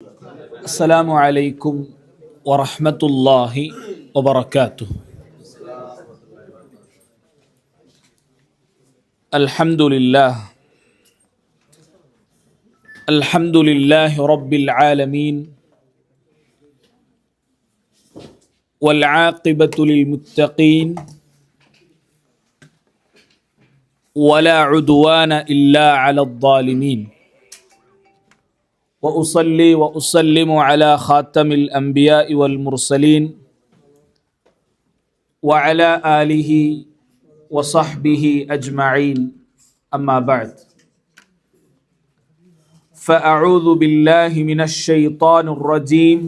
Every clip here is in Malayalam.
السلام عليكم ورحمة الله وبركاته. الحمد لله رب العالمين والعاقبة للمتقين ولا عدوان إلا على الظالمين وأصلي وأسلم على خاتم الأنبياء والمرسلين وعلى آله وصحبه أجمعين أما بعد فأعوذ بالله من الشيطان الرجيم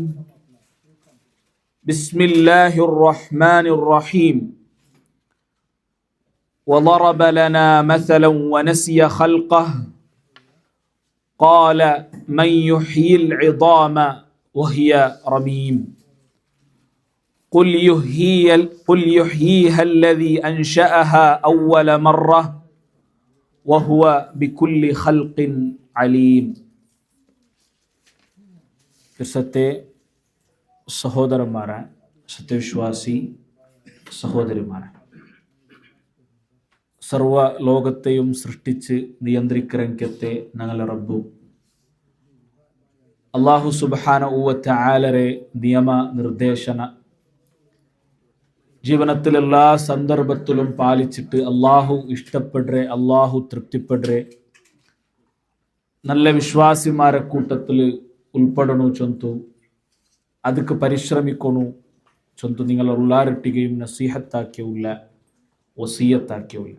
بسم الله الرحمن الرحيم وضرب لنا مثلا ونسي خلقه قال من يحيي العظام وهي رميم قل يحييها الذي أنشأها أول مرة وهو بكل خلق عليم. സഹോദരന്മാരെ, സത്യവിശ്വാസി സഹോദരിമാരെ, സർവ ലോകത്തെയും സൃഷ്ടിച്ച് നിയന്ത്രിക്കരങ്കത്തെ ഞങ്ങളെ റബ്ബു അല്ലാഹു സുബ്ഹാനഹു വ തആലരെ നിയമ നിർദ്ദേശന ജീവനത്തിൽ എല്ലാ സന്ദർഭത്തിലും പാലിച്ചിട്ട് അല്ലാഹു ഇഷ്ടപ്പെടുറെ, അല്ലാഹു തൃപ്തിപ്പെടുറെ നല്ല വിശ്വാസിമാരെ കൂട്ടത്തിൽ ഉൾപ്പെടണു ചൊന്തു ಅದಕ್ಕೆ ಪರಿಶ್ರಮಿಕೊನು ಚೊಂತು ನಿಂಗಳ ಉಳ್ಳಾರಟ್ಟಿಗೆയും നസീഹത്താക്കിയുള്ള വസിയത്താക്കിയുള്ള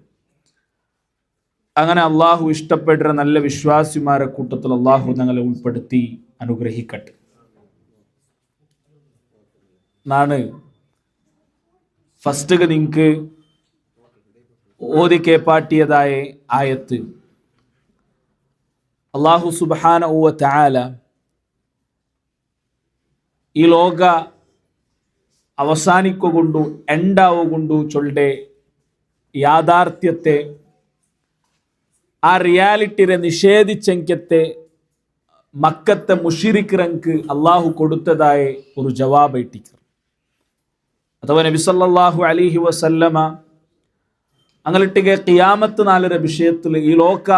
അങ്ങനെ അള്ളാഹു ഇഷ്ടപ്പെടുന്ന നല്ല വിശ്വാസിമാരെ കൂട്ടത്തിൽ അള്ളാഹു ഞങ്ങളെ ഉൾപ്പെടുത്തി അനുഗ്രഹിക്കട്ടെ. നാണ് ഫസ്റ്റ് നിങ്ങൾക്ക് ഓതി കേപ്പാട്ടിയതായ ആയത്ത് അള്ളാഹു സുബ്ഹാനഹു വ തആല ഈ ലോക അവസാനിക്കൊണ്ടു എണ്ടാവുകൊണ്ടു ചൊല്ലെ യാഥാർത്ഥ്യത്തെ ആ റിയാലിറ്റിയെ നിഷേധിച്ചെങ്കത്തെ മക്കത്തെ മുഷിരിക്കിറങ്ക് അള്ളാഹു കൊടുത്തതായ ഒരു ജവാബൈട്ടിക്കർ അഥവാ നബി സല്ലല്ലാഹു അലൈഹി വസല്ലമ അങ്ങലിട്ടിಗೆ ഖിയാമത്ത് നാലര വിഷയത്തിൽ ഈ ലോക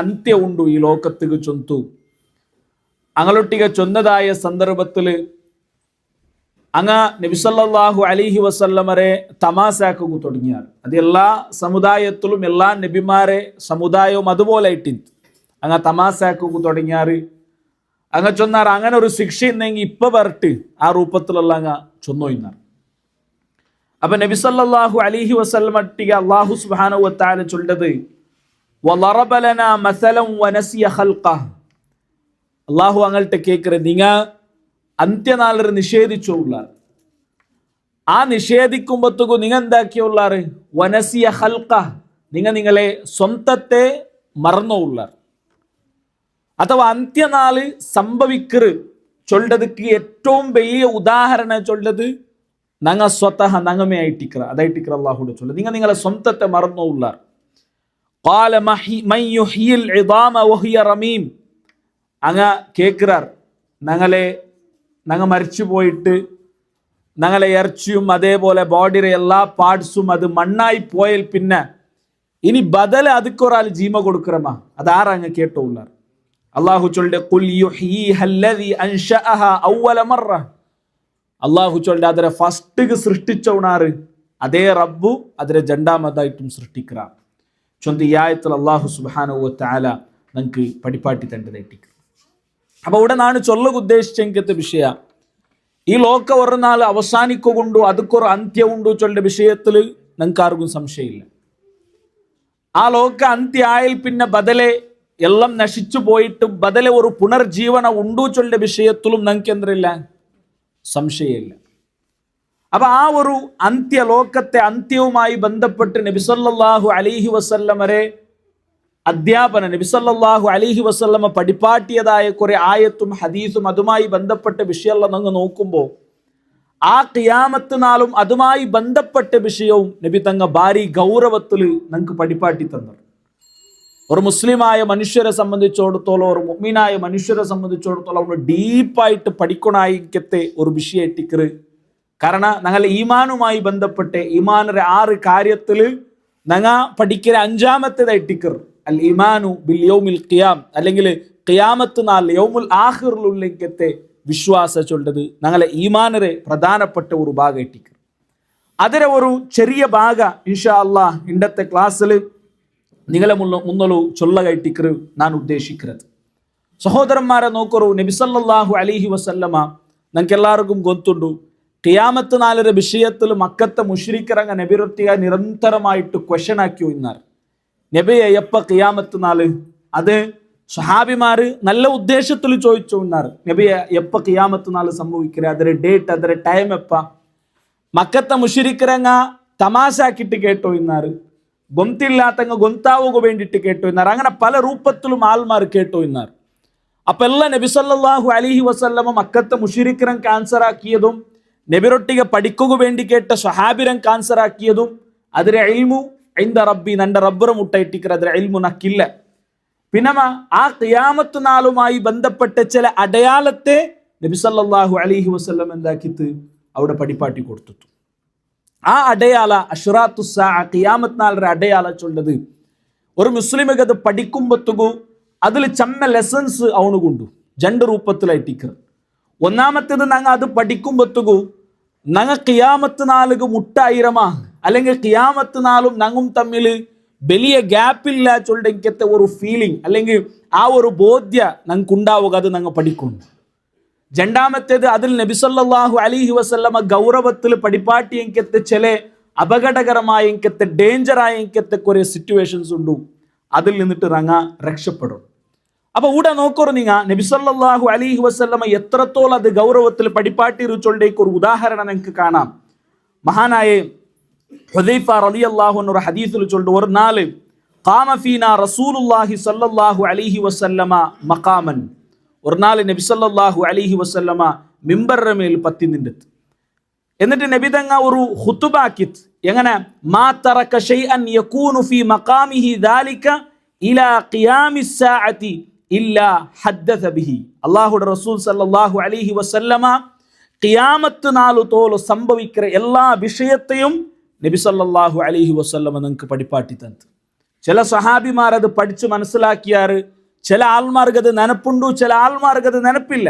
ಅಂತ್ಯ ಉಂಡು ಈ ಲೋಕತ್ತಿಗೆ ಚೊಂತು അങ്ങലൊട്ടിಗೆ ചൊന്നതായ സന്ദർഭത്തിൽ അങ്ങ നബി സല്ലല്ലാഹു അലൈഹി വസല്ലമരെ തമാസാക്കുക തുടങ്ങിയാൽ അത് എല്ലാ സമുദായത്തിലും എല്ലാ നബിമാരെ സമുദായവും അതുപോലെ ഇട്ടിന്ത് അങ്ങ തമാസാക്കുക തുടങ്ങിയാൽ അങ്ങ ചൊന്നാർ അങ്ങനെ ഒരു ശിക്ഷ ഉണ്ടെങ്കിൽ ഇപ്പൊ വരട്ട് ആ രൂപത്തിലുള്ള അങ്ങ ചൊന്നോയിന്നാർ. അപ്പൊ നബി സല്ലല്ലാഹു അലൈഹി വസല്ലമട്ടിಗೆ അല്ലാഹു സുബ്ഹാനഹു വ തആല ചൊല്ലത് വളറബ ലനാ മസലൻ വനസിയ ഖൽഖഹ. അള്ളാഹു അങ്ങൾട്ട് കേൾക്കറ് നിങ്ങ അന്ത്യനാളർ നിഷേധിച്ചുള്ളാർ. ആ നിഷേധിക്കുമ്പോഴത്തേക്കും നിങ്ങൾ എന്താക്കിയുള്ളാറ് വനസിയ ഹൽക്ക നിങ്ങളെ സ്വന്തത്തെ മറന്നുള്ളാർ. അഥവാ അന്ത്യനാള് സംഭവിക്കറ് ചൊല്ലതുക്ക് ഏറ്റവും വലിയ ഉദാഹരണം ചൊല്ലത് നങ്ങ സ്വതഹ നങ്ങമേ ആയിട്ടിക്കറ അതായിട്ടിക്കറ അള്ളാഹുടെ ചൊല്ല നിങ്ങളെ സ്വന്തത്തെ മറന്നുള്ളാർ. ഖാല മൻ യുഹ്യിൽ ഇദാമ വഹിയ റമീം. അങ്ങ കേൾക്കാർ ഞങ്ങ മരിച്ചു പോയിട്ട് ഞങ്ങളെ ഇറച്ചിയും അതേപോലെ ബോഡിയുടെ എല്ലാ പാർട്സും അത് മണ്ണായി പോയാൽ പിന്നെ ഇനി ബദല അതുക്കൊരാൾ ജീമ കൊടുക്കറമാ അതാരാ അങ്ങ് കേട്ടുള്ളാർ. അള്ളാഹു ചൊല്ലെ ഖുൽ യുഹ്യീഹ അല്ലദീ അൻശഅഹാ അവ്വല മറ. അള്ളാഹു ചൊല്ലെ അതിനെ ഫസ്റ്റ് സൃഷ്ടിച്ചവനാറ് അതേ റബ്ബു അതിനെ രണ്ടാമതായിട്ടും സൃഷ്ടിക്കറ ചൊന്ത് ഈ ആയത്തിൽ അള്ളാഹു സുബ്ഹാനഹു വ തആല നമുക്ക് പഠിപ്പാട്ടി തണ്ടതായിട്ടിക്ക. അപ്പൊ ഇവിടെ നാണ് ചൊല്ലുക ഉദ്ദേശിച്ചെങ്കത്തെ വിഷയ ഈ ലോക ഒരു നാൾ അവസാനിക്കൊണ്ടു അതുക്കൊരു അന്ത്യം ഉണ്ടു ചൊല്ലെ വിഷയത്തിൽ ഞങ്ങൾക്ക് ആർക്കും സംശയമില്ല. ആ ലോക അന്ത്യ ആയാൽ പിന്നെ ബദലെ എല്ലാം നശിച്ചു പോയിട്ടും ബദലെ ഒരു പുനർജീവന ഉണ്ടു ചൊല്ലെ വിഷയത്തിലും ഞങ്ങൾക്ക് എന്തില്ല സംശയമില്ല. അപ്പൊ ആ ഒരു അന്ത്യ ലോകത്തെ അന്ത്യവുമായി ബന്ധപ്പെട്ട് നബി സല്ലല്ലാഹു അലൈഹി വസല്ലമരെ അധ്യാപന നബി സല്ലല്ലാഹു അലൈഹി വസല്ലമ പഠിപ്പാട്ടിയതായ കുറെ ആയത്തും ഹദീസും അതുമായി ബന്ധപ്പെട്ട വിഷയമെല്ലാം നിങ്ങൾ നോക്കുമ്പോൾ ആ ഖിയാമത്ത് നാളും അതുമായി ബന്ധപ്പെട്ട വിഷയവും നബി തങ്ങ ഭാരി ഗൗരവത്തിൽ നിങ്ങൾക്ക് പഠിപ്പാട്ടി തന്നു. ഒരു മുസ്ലിമായ മനുഷ്യരെ സംബന്ധിച്ചിടത്തോളം, ഒരു മുഅ്മിനായ മനുഷ്യരെ സംബന്ധിച്ചിടത്തോളം അവന് ഡീപ്പായിട്ട് പഠിക്കണായിക്കത്തെ ഒരു വിഷയത്തിക്കർ. കാരണം ഞങ്ങൾ ഈമാനുമായി ബന്ധപ്പെട്ട് ഈമാനറെ 6 കാര്യത്തിൽ ഞങ്ങൾ പഠിക്കുന്ന 5-ാമത്തേതായിട്ടിക്കർ അൽ ഈമാനു ബിൽ യൗമിൽ ഖിയാം, അല്ലെങ്കിൽ ഖിയാമത്ത് നാൾ യൗമുൽ ആഖിറിലുള്ളത്തെ വിശ്വാസ ചൊല്ലത് ഞങ്ങളെ ഈമാനറെ പ്രധാനപ്പെട്ട ഒരു ഭാഗമായിട്ടിക്കർ. അതിലെ ഒരു ചെറിയ ഭാഗ ഇൻഷാ അല്ലാഹ് ഇന്നത്തെ ക്ലാസ്സിൽ നിങ്ങളെ മുന്നോളു ചൊല്ലകൈട്ടിക്കർ ഞാൻ ഉദ്ദേശിക്കുന്നത്. സഹോദരന്മാരെ നോക്കറു, നബി സല്ലല്ലാഹു അലൈഹി വസല്ലമ നമുക്കെല്ലാവർക്കും ಗೊತ್ತುಂಟು, ഖിയാമത്ത് നാളെ വിഷയത്തിൽ മക്കത്തെ മുശ്രിക്കറങ്ങ നബിരൊത്തിയ നിരന്തരമായിട്ട് ക്വസ്റ്റൻ ആക്കി ഇന്നാർ. നബിയെ എപ്പ ഖിയാമത്ത് നാള്? അത് സഹാബിമാർ നല്ല ഉദ്ദേശത്തിൽ ചോദിച്ചു ഇന്നാർ, നബിയെ എപ്പ ഖിയാമത്ത് നാള് സംഭവിക്കുക, ಅದರ ഡേറ്റ് ಅದರ ടൈം എപ്പ? മക്കത്തെ മുശ്രിക്കറങ്ങ തമാശാക്കിട്ട് കേട്ടോ ഇന്നാർ, ഗൊന്തില്ലാത്തങ്ങ ഗൊന്താവുക വേണ്ടിയിട്ട് കേട്ടോ ഇന്നാർ. അങ്ങനെ പല രൂപത്തിലും ആൾമാർ കേട്ടോ ഇന്നാർ. അപ്പൊ എല്ലാം നബി സല്ലല്ലാഹു അലൈഹി വസല്ലമ മക്കത്തെ മുശ്രിക്കറങ്ങ ആൻസർ ആക്കിയതും നബിരൊട്ടിಗೆ പഠിക്കുക വേണ്ടി കേട്ട സ്വഹാബിരങ്ങ ആൻസർ ആക്കിയതും അതിരെ ഇൽമു ഇൻദ റബ്ബി, നന്റെ റബ്ബറ മുട്ടയിട്ടിക്കർ, അതിരെ ഇൽമു നക്കില്ല. പിന്നെ ആ ഖിയാമത്ത് നാളുമായി ബന്ധപ്പെട്ട ചില അടയാളത്തെ നബി സല്ലല്ലാഹു അലൈഹി വസല്ലം എന്താക്കിത്ത് അവിടെ പഠിപ്പാട്ടി കൊടുത്തു. ആ അടയാള അഷ്റാത്തു സാഅ, ഖിയാമത്ത് നാളെ അടയാള ചൊല്ലത് ഒരു മുസ്ലിമിಗೆ അത് പഠിക്കുമ്പത്തുകു അതിൽ ചമ്മ ലെസൺസ് അവനുകൊണ്ടു 2 രൂപത്തിലായിട്ടിക്കർ. ഒന്നാമത്തേത് ഞങ്ങൾ അത് പഠിക്കുമ്പത്തുകു ഞങ്ങൾ ഖിയാമത്ത് നാളുക മുട്ടായിരമാ, അല്ലെങ്കിൽ ഖിയാമത്ത് നാളും ഞങ്ങും തമ്മിൽ വലിയ ഗ്യാപ്പില്ല ചൊല്ലിക്കത്തെ ഒരു ഫീലിംഗ് അല്ലെങ്കിൽ ആ ഒരു ബോധ്യ ഞങ്ങൾക്ക് ഉണ്ടാവുക, അത് ഞങ്ങൾ പഠിക്കുന്നു. രണ്ടാമത്തേത് അതിൽ നബി സല്ലല്ലാഹു അലൈഹി വസല്ലമ ഗൗരവത്തിൽ പഠിപ്പാട്ടി എങ്കത്തെ ചില അപകടകരമായ എങ്കത്തെ ഡേഞ്ചറായ എങ്കത്തെ കുറെ സിറ്റുവേഷൻസ് ഉണ്ട്, അതിൽ നിന്നിട്ട് റങ്ങ രക്ഷപ്പെടും. അപ്പൊ ഇവിടെ നോക്കറു നിങ്ങ നബി സല്ലല്ലാഹു അലൈഹി വസല്ലമ എത്രത്തോളം അത് ഗൗരവത്തിൽ പഠിപ്പാട്ടി ചൊല്ലേക്ക് ഒരു ഉദാഹരണം നിങ്ങൾക്ക് കാണാം. മഹാനായ ഹുദൈഫ റളിയല്ലാഹു അൻഹു ഹദീസിൽ ചൊല്ലുന്നു, ഒരു നാൾ ഖാമ ഫീനാ റസൂലുള്ളാഹി സല്ലല്ലാഹു അലൈഹി വസല്ലമ മഖാമൻ, ഒരു നാൾ നബി സല്ലല്ലാഹു അലൈഹി വസല്ലമ മിമ്പറിന്റെ മേൽ പത്തി നിന്നിട്ട് എന്നിട്ട് നബി തങ്ങ ഒരു ഖുതുബ ആക്കിത്ത്. എങ്ങനെ? മാ തറക ശൈഅൻ യകൂനു ഫീ മഖാമിഹി ദാലിക ഇലാ ഖിയാമിസ് സാഅതി ഇല്ലാ ഹദ്ദസ ബിഹി. അല്ലാഹുവിന്റെ റസൂൽ സല്ലല്ലാഹു അലൈഹി വസല്ലമ ഖിയാമത്ത് നാളു തോല് സംഭവിക്കുന്ന എല്ലാ വിഷയത്തെയും നബി സല്ലല്ലാഹു അലൈഹി വസല്ലമ നിങ്ങൾക്ക് പഠിപ്പാട്ടി തന്നു. ചില സഹാബിമാർ അത് പഠിച്ച് മനസ്സിലാക്കിയാറ്, ചില ആൾമാർക്ക് അത് നനപ്പുണ്ടു, ചില ആൾമാർക്ക് അത് നനപ്പില്ല.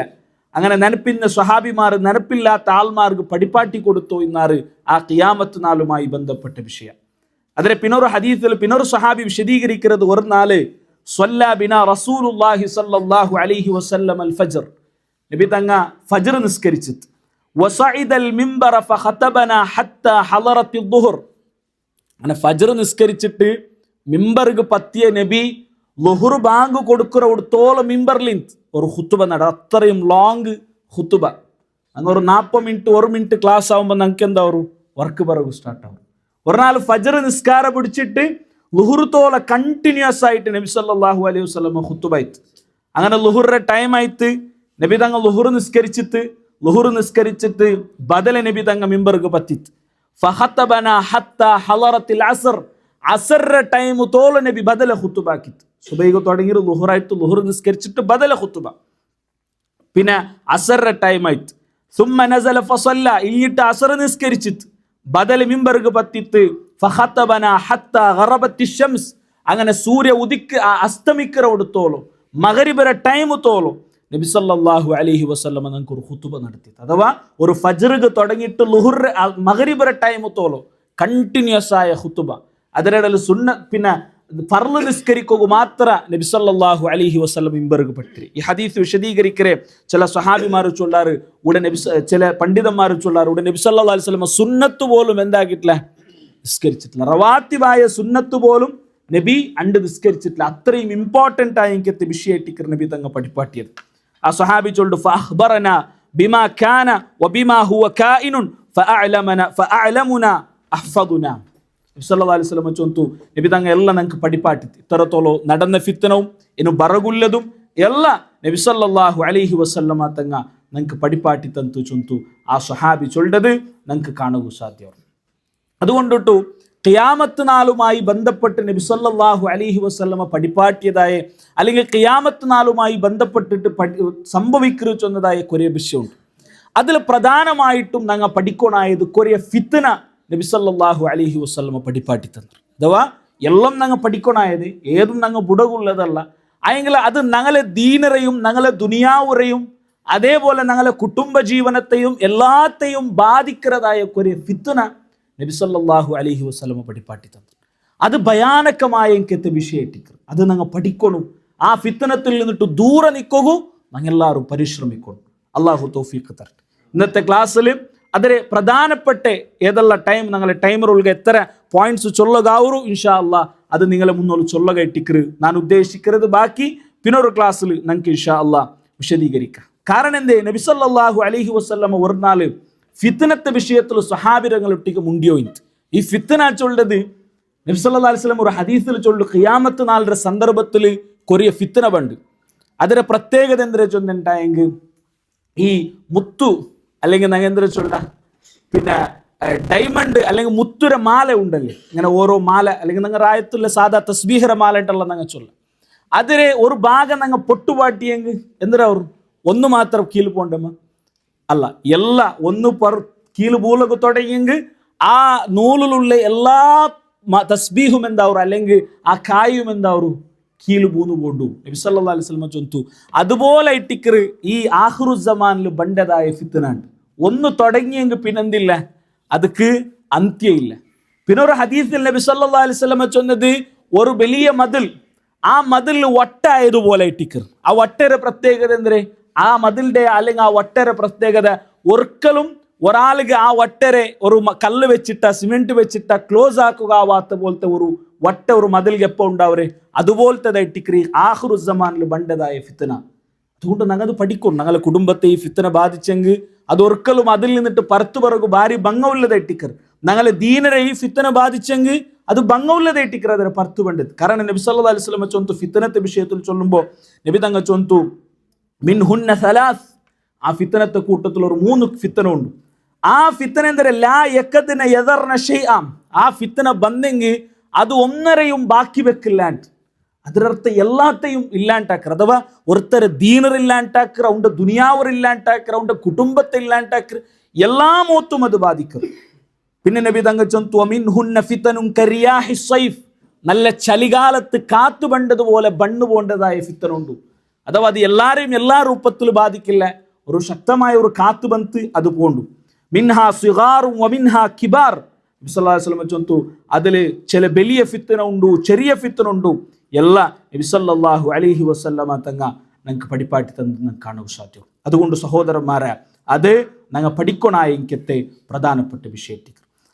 അങ്ങനെ നനപ്പിന്ന സ്വഹാബിമാർ നനപ്പില്ലാത്ത ആൾമാർക്ക് പഠിപ്പാട്ടി കൊടുത്തു എന്നാറ് ആ ഖിയാമത്ത് നാളുമായി ബന്ധപ്പെട്ട വിഷയം. അതിലെ പിന്നൊരു ഹദീസിൽ പിന്നൊരു സ്വഹാബി വിശദീകരിക്കുന്നത്, ഒരു നാള് സ്വല്ലാ ബിനാ റസൂലുള്ളാഹി സ്വല്ലല്ലാഹു അലൈഹി വസല്ലം അൽ ഫജ്ർ, നബി തങ്ങ ഫജ്ർ നിസ്കരിച്ചിട്ട് വസഇദൽ മിംബറ ഫഖതബനാ ഹത്താ ഹളറത്തി ദുഹർ, അങ്ങനെ ഫജ്ർ നിസ്കരിച്ചിട്ട് മിമ്പർക്ക് പത്തിയ നബി ളുഹുർ ബാങ്ക് കൊടുക്കുറത്തോളം മിമ്പറിൽ ഒരു ഖുതുബ നട, അത്രയും ലോങ് ഖുതുബ. അങ്ങ് ഒരു 40 മിനിറ്റ് 1 മിനിറ്റ് ക്ലാസ് ആകുമ്പോൾ നമുക്ക് എന്താ ഒരു വർക്ക് പിറകു സ്റ്റാർട്ട് ആവും. ഒരു നാൾ ഫജ്ർ നിസ്കാരം പിടിച്ചിട്ട് ളുഹുർ തോല കണ്ടിന്യൂസ് ആയിട്ട് നബി സല്ലല്ലാഹു അലൈഹി വസല്ലം ഖുതുബ ആയിട്ട്. അങ്ങനെ ളുഹുറിന്റെ ടൈം ആയിട്ട് നബി തങ്ങൾ ളുഹുർ നിസ്കരിച്ചിട്ട് ബദല നബി തങ്ങ മിമ്പർക്ക് പറ്റിത്ത് ഫഖതബനാ ഹത്താ ഹളറത്തിൽ അസ്ർ, അസറിന്റെ ടൈം തോല നബി ബദല ഖുതുബ ആക്കിത്ത്. സുബൈക്ക് തുടങ്ങി ളുഹുറായിട്ട് ളുഹുർ നിസ്കരിച്ചിട്ട് ബദല ഖുതുബ, പിന്നെ അസറിന്റെ ടൈം ആയിട്ട് സുമ്മ നസല ഫസല്ല, ഇങ്ങിട്ട് അസർ നിസ്കരിച്ചിട്ട് ബദല മിമ്പർക്ക് പറ്റിത്ത് ഫഖതബനാ ഹത്താ ഗറബത്തി ശംസ്, അങ്ങനെ സൂര്യ അസ്തമിക്കറോടത്തോളം മഗ്രിബിന്റെ ടൈം തോലും നബി സല്ലല്ലാഹു അലൈഹി വസല്ലം നമുക്ക് ഒരു ഖുതുബ നടത്തി. അഥവാ ഒരു ഫജ്ർക്ക് തുടങ്ങിയിട്ട് ളുഹുർ മഗ്രിബിന്റെ ടൈം തോലും കണ്ടിന്യൂസ് ആയ ഖുതുബ. അതിനിടയിൽ സുന്ന പിന്നെ ഫർള് നിസ്കരിക്കുക മാത്ര നബി സല്ലല്ലാഹു അലൈഹി വസല്ലം മിമ്പർക്ക് പറ്റി. ഈ ഹദീസ് വിശദീകരിക്കരെ ചില സ്വഹാബിമാർ ചൊല്ലാറ്, ഉടൻ നബി ചില പണ്ഡിതന്മാർ ചൊല്ലാറ്, ഉടൻ നബി സല്ലല്ലാഹു അലൈഹി വസല്ലം സുന്നത്ത് പോലും എന്താക്കിയിട്ടില്ല, നിസ്കരിച്ചിട്ടില്ല. റവാത്തിബായ സുന്നത്ത് പോലും നബി അണ്ട് നിസ്കരിച്ചിട്ടില്ല. അത്രയും ഇമ്പോർട്ടൻ്റ് ആയ എനിക്ക് വിഷയമായിട്ട് നബി തങ്ങ പഠിപ്പാട്ടിയത്. ആ സ്വഹാബി ചൊല്ലു, ഫഅഖ്ബറനാ ബിമാ കാന വബിമാ ഹുവ കായിനുൻ ഫഅഅലമുനാ അഹ്ഫദുനാ. നബി സല്ലല്ലാഹു അലൈഹി വസല്ലം ചൊന്തു, നബി തങ്ങ എല്ലാം ഞങ്ങൾക്ക് പഠിപ്പാട്ടി. ഇത്രത്തോളം നടന്ന ഫിത്തനവും ഇನ್ನು ಬರಗುಲ್ಲതും ಎಲ್ಲ നബി സല്ലല്ലാഹു അലൈഹി വസല്ലമ തങ്ങ ഞങ്ങൾക്ക് പഠിപ്പാട്ടി തന്നു ചൊന്തു. ആ സ്വഹാബി ചൊല്ലത് ഞങ്ങൾക്ക് കാണുക സാധ്യമാണ്. അതുകൊണ്ടിട്ടു ഖിയാമത്ത് നാളുമായി ബന്ധപ്പെട്ട് നബി സല്ലല്ലാഹു അലൈഹി വസല്ലമ പഠിപ്പാട്ടിയതായ അല്ലെങ്കിൽ ഖിയാമത്ത് നാളുമായി ബന്ധപ്പെട്ടിട്ട് സംഭവിക്കരു ചൊന്നതായ കുറേ വിഷയമുണ്ട്. അതിൽ പ്രധാനമായിട്ടും ഞങ്ങൾ പഠിക്കണായത് കുറേ ഫിത്ന നബി സല്ലല്ലാഹു അലൈഹി വസല്ലമ പഠിപ്പാട്ടി തന്നു. അഥവാ എല്ലാം ഞങ്ങൾ പഠിക്കണായത് ഏതും ഞങ്ങൾ ബുടകുള്ളതല്ല. അയെങ്കിൽ അത് ഞങ്ങളെ ദീനറെയും ഞങ്ങളെ ദുനിയാവുറയും അതേപോലെ ഞങ്ങളെ കുടുംബ ജീവനത്തെയും എല്ലാത്തെയും ബാധിക്കുന്നതായ കുറേ ഫിത്ന നബി സല്ലല്ലാഹു അലൈഹി വസല്ലമ പഠിപ്പാട്ടി തന്നു. അത് ഭയാനകമായ എനിക്കത്തെ വിഷയമായിട്ടിരിക്കും. അത് ഞങ്ങൾ പഠിക്കണം. ആ ഫിത്നത്തിൽ നിന്നിട്ട് ദൂരെ നിൽക്കൂ. ഞങ്ങൾ എല്ലാവരും പരിശ്രമിക്കണം. അള്ളാഹു തൗഫീഖ് തരട്ടെ. ഇന്നത്തെ ക്ലാസ്സിൽ അതിൽ പ്രധാനപ്പെട്ട ഏതെല്ലാം ടൈം ഞങ്ങളെ ടൈമർ ഉൾഗ എത്ര പോയിന്റ്സ് ചൊല്ലകാവൂ ഇൻഷാ അല്ലാ അത് നിങ്ങളെ മുന്നോട്ട് ചൊല്ലകയറ്റിക്കരു. ഞാൻ ഉദ്ദേശിക്കുന്നത് ബാക്കി പിന്നൊരു ക്ലാസ്സിൽ ഞങ്ങൾക്ക് ഇൻഷാ അല്ലാ വിശദീകരിക്കാം. കാരണം എന്തേ, നബി സല്ലല്ലാഹു അലൈഹി വസല്ലമ ഒരു നാൾ ഫിത്നത്തെ വിഷയത്തിൽ സ്വഹാബിരങ്ങളൊട്ടിക്ക് മുണ്ടിയോ. ഈ ഫിത്ന ചൊല്ലത് നബി സല്ലല്ലാഹു അലൈഹി വസല്ലം ഒരു ഹദീസിൽ ചൊല്ലു ഖിയാമത്ത് നാളുടെ സന്ദർഭത്തിൽ കൊറിയ ഫിത്ന പണ്ട്. അതിന്റെ പ്രത്യേകത എന്താ ചൊന്നുണ്ടായെങ്കിൽ ഈ മുത്തു അല്ലെങ്കിൽ ഞങ്ങൾ എന്താ ചൊല്ല പിന്നെ ഡയമണ്ട് അല്ലെങ്കിൽ മുത്തുര മാല ഉണ്ടല്ലേ, ഇങ്ങനെ ഓരോ മാല അല്ലെങ്കിൽ ഞങ്ങൾ റായത്തുള്ള സാധാ തസ്ബീഹര മാല ഉണ്ടല്ലോ ഞങ്ങൾ ചൊല്ല. അതിലെ ഒരു ഭാഗം ഞങ്ങൾ പൊട്ടുപാട്ടിയെങ്കിൽ എന്തിനാ അവർ ഒന്ന് മാത്രം കീഴ് പോണ്ടമ്മ അല്ല, എല്ലാ ഒന്ന് കീഴ് പൂലൊക്കെ തുടങ്ങിയെങ്കിൽ ആ നൂലിലുള്ള എല്ലാ തസ്ബീഹും എന്താവും അല്ലെങ്കിൽ ആ കായും എന്താവും കീഴ് പൂന്നു പോണ്ടു. നബി സല്ലല്ലാഹു അലൈഹി വസല്ലം ചൊന്തു അതുപോലെ ഇട്ടിക്കറ് ഈ ആഖിറുസ്സമാനിൽ ബണ്ടതായ ഫിത്നാണ്. ഒന്ന് തുടങ്ങിയെങ്കിൽ പിന്നെന്തില്ല, അതുക്ക് അന്ത്യമില്ല. പിന്നെ ഒരു ഹദീസിൽ നബി സല്ലല്ലാഹു അലൈഹി വസല്ലം ചൊന്നത് ഒരു വലിയ മതിൽ, ആ മതിൽ വട്ടായതുപോലെ ഇട്ടിക്കറ്. ആ വട്ടയുടെ പ്രത്യേകത എന്തേ, ആ മതിലിന്റെ അല്ലെങ്കിൽ ആ വട്ടയുടെ പ്രത്യേകത ഒരിക്കലും ഒരാൾക്ക് ആ വട്ടരെ ഒരു കല്ല് വെച്ചിട്ട സിമെന്റ് വെച്ചിട്ട ക്ലോസ് ആക്കുക ആവാത്ത പോലത്തെ ഒരു വട്ട ഒരു മതിൽക്ക് എപ്പോൾ ഉണ്ടാവരെ അതുപോലത്തെ ഇട്ടിക്കറി ആഖിറുസ്സമാനിൽ ബണ്ടതായ ഫിത്ന. അതുകൊണ്ട് ഞങ്ങൾ പഠിക്കും. ഞങ്ങളെ കുടുംബത്തെ ഈ ഫിത്ന ബാധിച്ചെങ്കിൽ അത് ഒരിക്കലും അതിൽ നിന്നിട്ട് പരത്തു പിറകു ഭാരി ഭംഗമുള്ളത് ഇട്ടിക്കർ. ഞങ്ങളെ ദീനരെ ഈ ഫിത്ന ബാധിച്ചെങ്കിൽ അത് ഭംഗമുള്ളത് ഇട്ടിക്കർ അതിനെ പരത്തു വേണ്ടത്. കാരണം നബി സല്ലല്ലാഹു അലൈഹി വസല്ലം ചൊന്തു ഫിത്നത്തെ വിഷയത്തിൽ ചൊല്ലുമ്പോൾ നബി തങ്ങൾ ചൊന്തു മിൻഹുന്ന സലാസ്, ആ ഫിത്നത്തെ കൂട്ടത്തിൽ ഒരു 3 ഫിത്ന ഉണ്ട്. ആ ഫിത്ന എന്തര ലാ യഖദിന യദർന ഷൈഅം, ആ ഫിത്ന ಬಂದೆങ്കിൽ അത് ഒന്നരയും ബാക്കി വെക്കില്ലാണ്ട് അതിരർത്ഥ എല്ലാത്തെയും ഇല്ലാണ്ടാക്കർ. അഥവാ ഒരുത്തര ദീനർ ഇല്ലാണ്ടാക്കർ, അവന്റെ ദുനിയാവർ ഇല്ലാണ്ടാക്കർ, അവന്റെ കുടുംബത്തെ ഇല്ലാണ്ടാക്കർ, എല്ലാ മോത്തും അത് ബാധിക്കർ. പിന്നെ നബി തങ്ങൾ ചൊന്തു മിൻഹുന്ന ഫിതനുൻ കരിയാഹി സൈഫ്, നല്ല ചലികാലത്ത് കാത്തു ബണ്ടതുപോലെ ബണ്ണു പോണ്ടതായ ഫിത്ന ഉണ്ട്. അഥവാ അത് എല്ലാരെയും എല്ലാ രൂപത്തിൽ ബാധിക്കില്ല, ഒരു ശക്തമായ ഒരു കാത്തു ബന്ത് അത് പോണ്ടു. മിൻഹാ സിഗാറും വമിൻഹാ കിബാർ, നബി സല്ലല്ലാഹു അലൈഹി വസല്ലം ചൊന്തു അതിൽ ചില വലിയ ഫിത്ന ഉണ്ട്, ചെറിയ ഫിത്ന ഉണ്ട്. എല്ലാ നബി സല്ലല്ലാഹു അലൈഹി വസല്ലമ തങ്ങ ഞങ്ങൾക്ക് പഠിപ്പാട്ടി തന്ന് കാണാൻ സാധ്യം. അതുകൊണ്ട് സഹോദരന്മാരെ അത് ഞങ്ങൾ പഠിക്കണായ എനിക്കത്തെ പ്രധാനപ്പെട്ട വിഷയത്തിൽ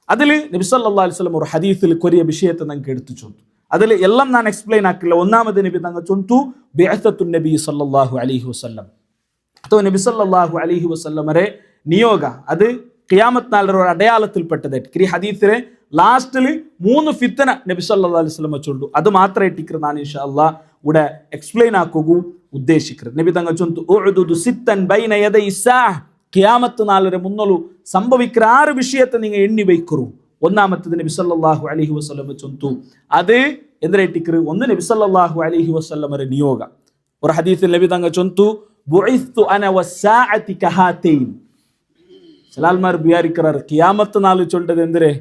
അതിൽ നബി സല്ലല്ലാഹു അലൈഹി വസല്ലം ഒരു ഹദീസിൽ കൊറിയ വിഷയത്തെ ഞങ്ങൾക്ക് എടുത്തു ചൊന്തു. അതിൽ എല്ലാം ഞാൻ എക്സ്പ്ലെയിൻ ആക്കില്ല. ഒന്നാമത് നബി തങ്ങൾ ചൊന്തു ബിഅസത്തുൻ നബി സല്ലല്ലാഹു അലൈഹി വസല്ലം, അതോ നബി സല്ലല്ലാഹു അലൈഹി വസല്ലമരെ നിയോഗ അത് ഖിയാമത്ത് നാളിന്റെ ഒരു അടയാളത്തിൽപ്പെട്ടതായിട്ട്. ഈ ഹദീസിലെ ലാസ്റ്റിൽ 3 ഫിത്ന നബി സല്ലല്ലാഹു അലൈഹി വസല്ലം ചൊല്ലു. അത് മാത്രമായിട്ട് ഞാൻ ഇൻഷാ അല്ലാഹ് ഇവിടെ എക്സ്പ്ലെയിൻ ആക്കുക ഉദ്ദേശിക്കുന്നത്. നബി തങ്ങൾ ചൊന്തു ഉഅ്ദുദു സിത്തൻ ബൈന യദൈ സാഅ, ഖിയാമത്ത് നാളിന്റെ മുന്നോളു സംഭവിക്കുന്ന 6 വിഷയത്തെ നിങ്ങൾ എണ്ണി വയ്ക്കൂ. ഒന്നാമത്തത് നബി സല്ലല്ലാഹു അലൈഹി വസല്ലം ചൊന്തു അത് എന്തിനായിട്ടിക്കറ്, ഒന്ന് നബി സല്ലല്ലാഹു അലൈഹി വസല്ലമരെ നിയോഗ. ഒരു ഹദീസിൽ നബി തങ്ങൾ ചൊന്തു ബുഇസ്തു അന വസ്സാഅതി കഹാതൈൻ. ചിലാൽമാർ വിചാരിക്കാറ് ഖിയാമത്ത് നാള് ചൊല്ലത് എന്തിരെ,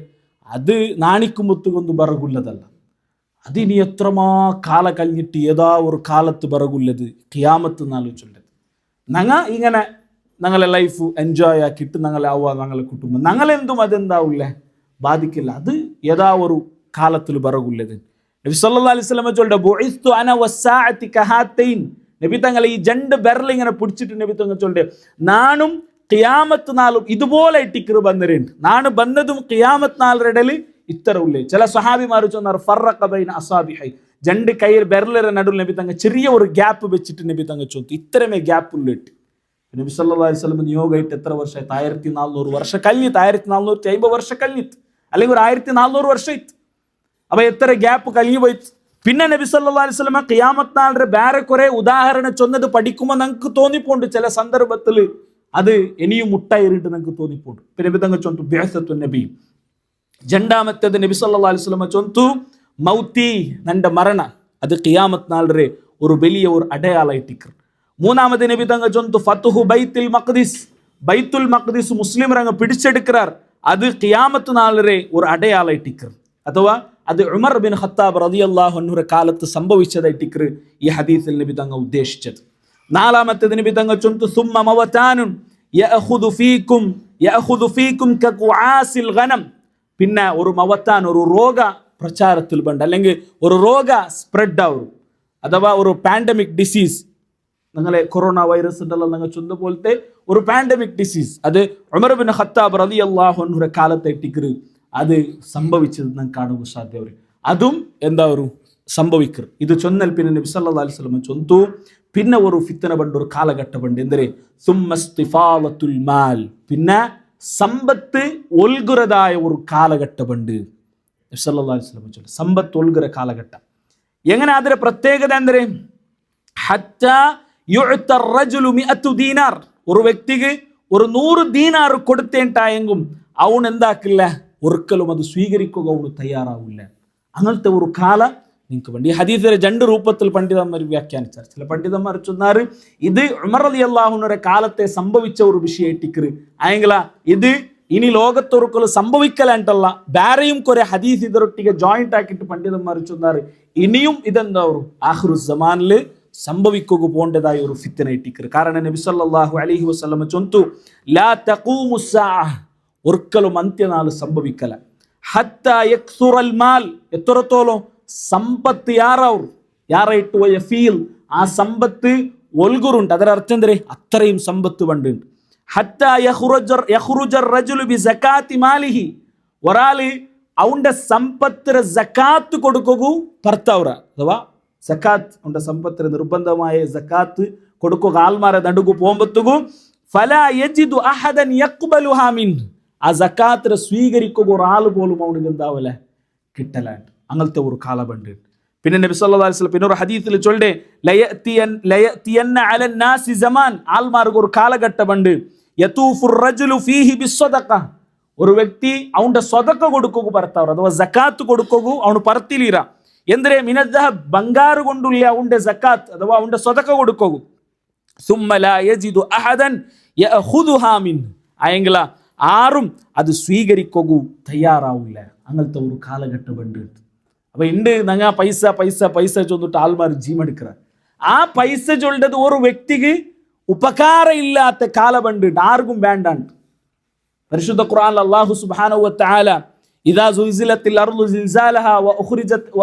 അത് നാണിക്കുമുത്തുകൊണ്ട് ബറകുള്ളതല്ല, അതിനി എത്രമാ കാല കഴിഞ്ഞിട്ട് ഏതാ ഒരു കാലത്ത് ബറകുള്ളത് ഖിയാമത്ത് നാള് ചൊല്ലത്. ഞങ്ങൾ ഇങ്ങനെ ഞങ്ങളെ ലൈഫ് എൻജോയ് ആക്കിയിട്ട് ഞങ്ങളെ ആവുക ഞങ്ങളെ കുടുംബം ഞങ്ങളെന്തും അതെന്താവില്ലേ ബാധിക്കില്ല, അത് ഏതാ ഒരു കാലത്തിൽ ബറകുള്ളത്. നബി സല്ലല്ലാഹു അലൈഹി വസല്ലം ചൊല്ലു ബുഇസ്തു അന വസ്സാഅതി കഹാതൈൻ. നബി തങ്ങൾ ഈ 2 ബെരൽ ഇങ്ങനെ പിടിച്ചിട്ട് നബി തങ്ങൾ ചൊല്ലു നാനും ഖിയാമത്ത് നാളും ഇതുപോലെ ഇട്ടിക്കറ് ബന്നരുണ്ട്. നാണ് ബന്നതും ഖിയാമത്ത് നാളുടെ ഇടയിൽ ഇത്ര ഉള്ളേ. ചില സ്വഹാബിമാർ ചൊന്നാർ ഫറഖ ബൈന അസാബിഹി, 2 കൈയിൽ ബെരലിന്റെ നടുവിൽ നബി തങ്ങൾ ചെറിയ ഒരു ഗ്യാപ്പ് വെച്ചിട്ട് നബി തങ്ങൾ ചൊന്തു ഇത്രമേ ഗ്യാപ്പ് ഉള്ളിട്ട്. നബി സല്ലല്ലാഹു അലൈഹി വസല്ലം നിയോഗമായിട്ട് എത്ര വർഷമായി? 1400 വർഷം കഴിഞ്ഞിട്ട്, 1450 വർഷം കഴിഞ്ഞിട്ട്, അല്ലെങ്കിൽ ഒരു 1400 വർഷം ഇತ್ತು. അപ്പൊ എത്ര ഗ്യാപ്പ് കഴിഞ്ഞു പോയിട്ട്. പിന്നെ നബി സല്ലല്ലാഹു അലൈഹി വസല്ലം ഖിയാമത്ത് നാളിന്റെ വേറെ കുറെ ഉദാഹരണം ചൊന്നത് പഠിക്കുമ്പോൾ നമുക്ക് തോന്നിപ്പോണ്ട് ചില സന്ദർഭത്തിൽ അത് ഇനിയും മുട്ടായിട്ട് നമുക്ക് തോന്നിപ്പോണ്ട്. പിന്നെ നബി തങ്ങൾ ചൊന്തു ബിഅസത്തുൻ നബി, രണ്ടാമത്തേത് നബി സല്ലല്ലാഹു അലൈഹി വസല്ലം ചൊന്തു മൗത്തി നന്റെ മരണ അത് ഖിയാമത്ത് നാളരെ ഒരു വലിയ ഒരു അടയാളായിട്ടിക്കർ. മൂന്നാമത് നബി തങ്ങൾ ചൊന്തു ഫത്ഹു ബൈത്തുൽ മഖ്ദിസ് മുസ്ലിം രംഗ പിടിച്ചെടുക്കാർ അത് ഖിയാമത്ത് നാളരെ ഒരു അടയാളായിട്ടിക്കർ. അഥവാ അത് ഉമർ ബിൻ ഖത്താബ് റളിയല്ലാഹു അൻഹുവിന്റെ കാലത്ത് സംഭവിച്ചതായിട്ടിക്കർ ഈ ഹദീസിൽ നബി തങ്ങൾ ഉദ്ദേശിച്ചത്. നാലാമത്തേത് നബി തങ്ങൾ ചൊന്തു സുമ്മ മവതാനുൻ യഅഖുദു ഫീകും കഖുആസിൽ ഗനം. പിന്നെ ഒരു മവത്താൻ ഒരു രോഗ പ്രചാരത്തിൽ ബണ്ട് അല്ലെങ്കിൽ ഒരു രോഗ സ്പ്രെഡ് ആവും അഥവാ ഒരു പാൻഡമിക് ഡിസീസ് നിങ്ങളെ കൊറോണ വൈറസ് ഉണ്ടല്ലോ നിങ്ങൾ ചൊന്ന പോലത്തെ ഒരു പാൻഡമിക് ഡിസീസ് അത് ഉമർ ബിൻ ഖത്താബ് റളിയല്ലാഹു അൻഹുവിന്റെ കാലത്തേക്ക് അത് സംഭവിച്ചത് നമുക്ക് കാണുക സാധ്യത. അതും എന്താ ഒരു സംഭവിക്കർ ഇത് ചൊന്നൽ പിന്നെ നബി സല്ലല്ലാഹു അലൈഹി വസല്ലം ചൊന്തു പിന്നെ ഒരു ഫിത്തന ബണ്ട് ഒരു കാലഘട്ട ബണ്ട് എന്തരെ സുമ്മസ്തിഫാലത്തുൽ മാൽ പിന്നെ സമ്പത്ത് ഒൽകുറതായ ഒരു കാലഘട്ട ബണ്ട് നബി സല്ലല്ലാഹു അലൈഹി വസല്ലം ചൊല്ലു സമ്പത്ത് ഒൽകുற കാലഘട്ടം. എങ്ങനെ അതിന്റെ പ്രത്യേകത എന്തരെ ഹത്താ യുഅത റജുലു 100 ദീനാർ ഒരു വ്യക്തിക്ക് ഒരു 100 ദീനാർ കൊടുത്തേണ്ടായെങ്കും അവൻ എന്താക്കില്ല ഒരിക്കലും അത് സ്വീകരിക്കുക അവന് തയ്യാറാവില്ല. അങ്ങനത്തെ ഒരു കാല നിങ്ങൾക്ക് വേണ്ടി ഈ ഹദീസിലെ രണ്ട് രൂപത്തിൽ പണ്ഡിതന്മാർ വ്യാഖ്യാനിച്ചാർ. ചില പണ്ഡിതന്മാർ ചൊന്നാറ് ഇത് ഉമർ റളിയല്ലാഹു അൻഹുവിന്റെ കാലത്തെ സംഭവിച്ച ഒരു വിഷയമായിട്ടിക്കറ് ആയെങ്കില ഇത് ഇനി ലോകത്തൊരുക്കലും സംഭവിക്കലായിട്ടല്ല വേറെയും കുറെ ഹദീസ് ഇതൊട്ടിಗೆ ജോയിന്റ് ആക്കിയിട്ട് പണ്ഡിതന്മാർ ചൊന്നാറ് ഇനിയും ഇതെന്താ ഒരു ആഖിറു സമാനില് സംഭവിക്കുക പോണ്ടതായ ഒരു ഫിത്തനായിട്ടിക്കറ്. കാരണം നബി സല്ലല്ലാഹു അലൈഹി വസല്ലം ചൊന്തു ലാ തഖൂമു സ്സാഅ ഒരിക്കലും അന്ത്യനാൾ സംഭവിക്കല ഹത്താ യക്സുറൽ മാൽ എത്രത്തോളം സമ്പത്ത് യാറായിട്ട് പോയ ഫീൽ ആ സമ്പത്ത് ഒൽകുറുണ്ട് ಅದರ ಅರ್ಥ ಅಂದ್ರೆ അത്രയും സമ്പത്ത് വണ്ടുണ്ട്. ഹത്താ യഖ്റുജർ റജുലു ബി സകാത്തി മാലിഹി ഒരാള് അവന്റെ സമ്പത്തിന് സകാത്ത് കൊടുക്കുകൂ ഭർത്താവറ അഥവാ സകാത്ത് അവന്റെ സമ്പത്തിന് നിർബന്ധമായ സകാത്ത് കൊടുക്കുക ആൾമാരെ നടുകു പോകുമ്പത്തുകൂ ഫലാ യജിദു അഹദൻ യഖ്ബലുഹാ മിൻ ആ സകാത്തിനെ സ്വീകരിക്കുക ഒരാൾ പോലും അവനിക്ക് എന്താവല കിട്ടലാണ്ട് അങ്ങനത്തെ ഒരു കാലമുണ്ട്. പിന്നെ നബി സല്ലല്ലാഹു അലൈഹി വസല്ലം പിന്നെ ഒരു ഹദീസിൽ ചൊല്ലേ ലയഅതിയന്ന അലൻ നാസി സമാൻ ആൾമാർക്ക് ഒരു കാലഘട്ടമുണ്ട് യതൂഫുർ റജുലു ഫീഹി ബിസ്സദഖ ഒരു വ്യക്തി അവന്റെ സ്വതക്ക കൊടുക്കുക ഭർത്താവ് അഥവാ സകാത്ത് കൊടുക്കുക അവന് പറത്തിലീര ಎಂದ್ರೆ ಮಿನದ್ದಹಬ್ ಬಂಗಾರ ಕೊಂಡುಲ್ಲ ಅವന്റെ ಸಕಾತ್ ಅಥವಾ ಅವന്റെ ಸ್ವದಕ കൊടുക്കുക സുമ്മ ലാ യജിദു അഹദൻ യഅഖുദുഹാ മിൻ ആയെങ്കില ആരും അത് സ്വീകരിക്കുക തയ്യാറാവില്ല. അങ്ങനത്തെ ഒരു കാലഘട്ടമുണ്ട്. അപ്പൊ ഉണ്ട് നങ്ങ പൈസ പൈസ പൈസ ചൊന്നിട്ട് ആൾമാർ ജീമെടുക്കുക ആ പൈസ ചൊല്ലത് ഒരു വ്യക്തിക്ക് ഉപകാര ഇല്ലാത്ത കാലമുണ്ട് ആർക്കും വേണ്ടാണ്ട്. പരിശുദ്ധ ഖുർആനിൽ അല്ലാഹു സുബ്ഹാനഹു വ തആല ഇദാ സുൽസിലത്തിൽ അർളു സിൽസാലഹാ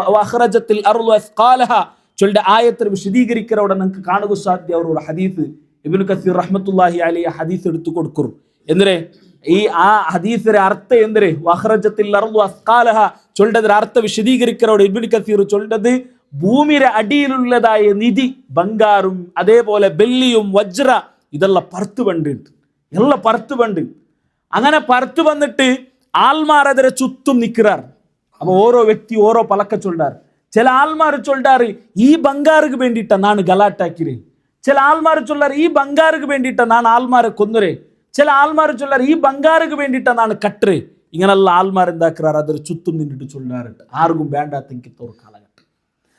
വഅഖ്റജത്തിൽ അർളു അസ്ഖാലഹാ ചൊല്ലുന്ന ആയത്ത് വിശദീകരിക്കുന്നവിടെ നമുക്ക് കാണുക സാധ്യ ഒരു ഹദീസ് ഇബ്നു കസീർ റഹ്മത്തുള്ളാഹി അലൈഹി ഹദീസ് എടുത്തു കൊടുക്കും. എന്തിനെ ഈ ആ ഹദീസിന്റെ അർത്ഥം എന്തിനെ വഖ്റജത്തിൽ അർളു അസ്ഖാലഹാ ചൊല്ലുന്നതിന്റെ അർത്ഥം വിശദീകരിക്കുന്നവിടെ ഇബ്നു കസീർ ചൊല്ലുന്നത് ഭൂമിയുടെ അടിയിലുള്ളതായ നിധി ബംഗാറും അതേപോലെ ബെല്ലിയും വജ്ര ഇതെല്ലാം പറത്തു വണ്ട് എല്ലാം പറത്തു വണ്ട് അങ്ങനെ പറത്തു വന്നിട്ട് ആൾമാർ അതിനെ ചുറ്റും നിൽക്കാർ. അപ്പൊ ഓരോ വ്യക്തി ഓരോ പലക്ക ചൊല്ലാർ. ചില ആൾമാർ ചൊല്ലാറ് ഈ ബംഗാർക്ക് വേണ്ടിയിട്ട നാണ് ഗലാട്ടാക്കിരേ, ചില ആൾമാർ ചൊല്ലാറ് ഈ ബംഗാർക്ക് വേണ്ടിയിട്ട നാണ് ആൾമാരെ കൊന്നുരേ, ചില ആൾമാർ ചൊല്ലാറ് ഈ ബംഗാർക്ക് വേണ്ടിയിട്ട നാണ് കട്ടറേ. ഇങ്ങനെയുള്ള ആൾമാർ എന്താക്കാർ അതിന് ചുറ്റും നിന്നിട്ട് ചൊല്ലാറുണ്ട്. ആർക്കും വേണ്ടാത്തെങ്കിത്തോർ കാലഘട്ടം.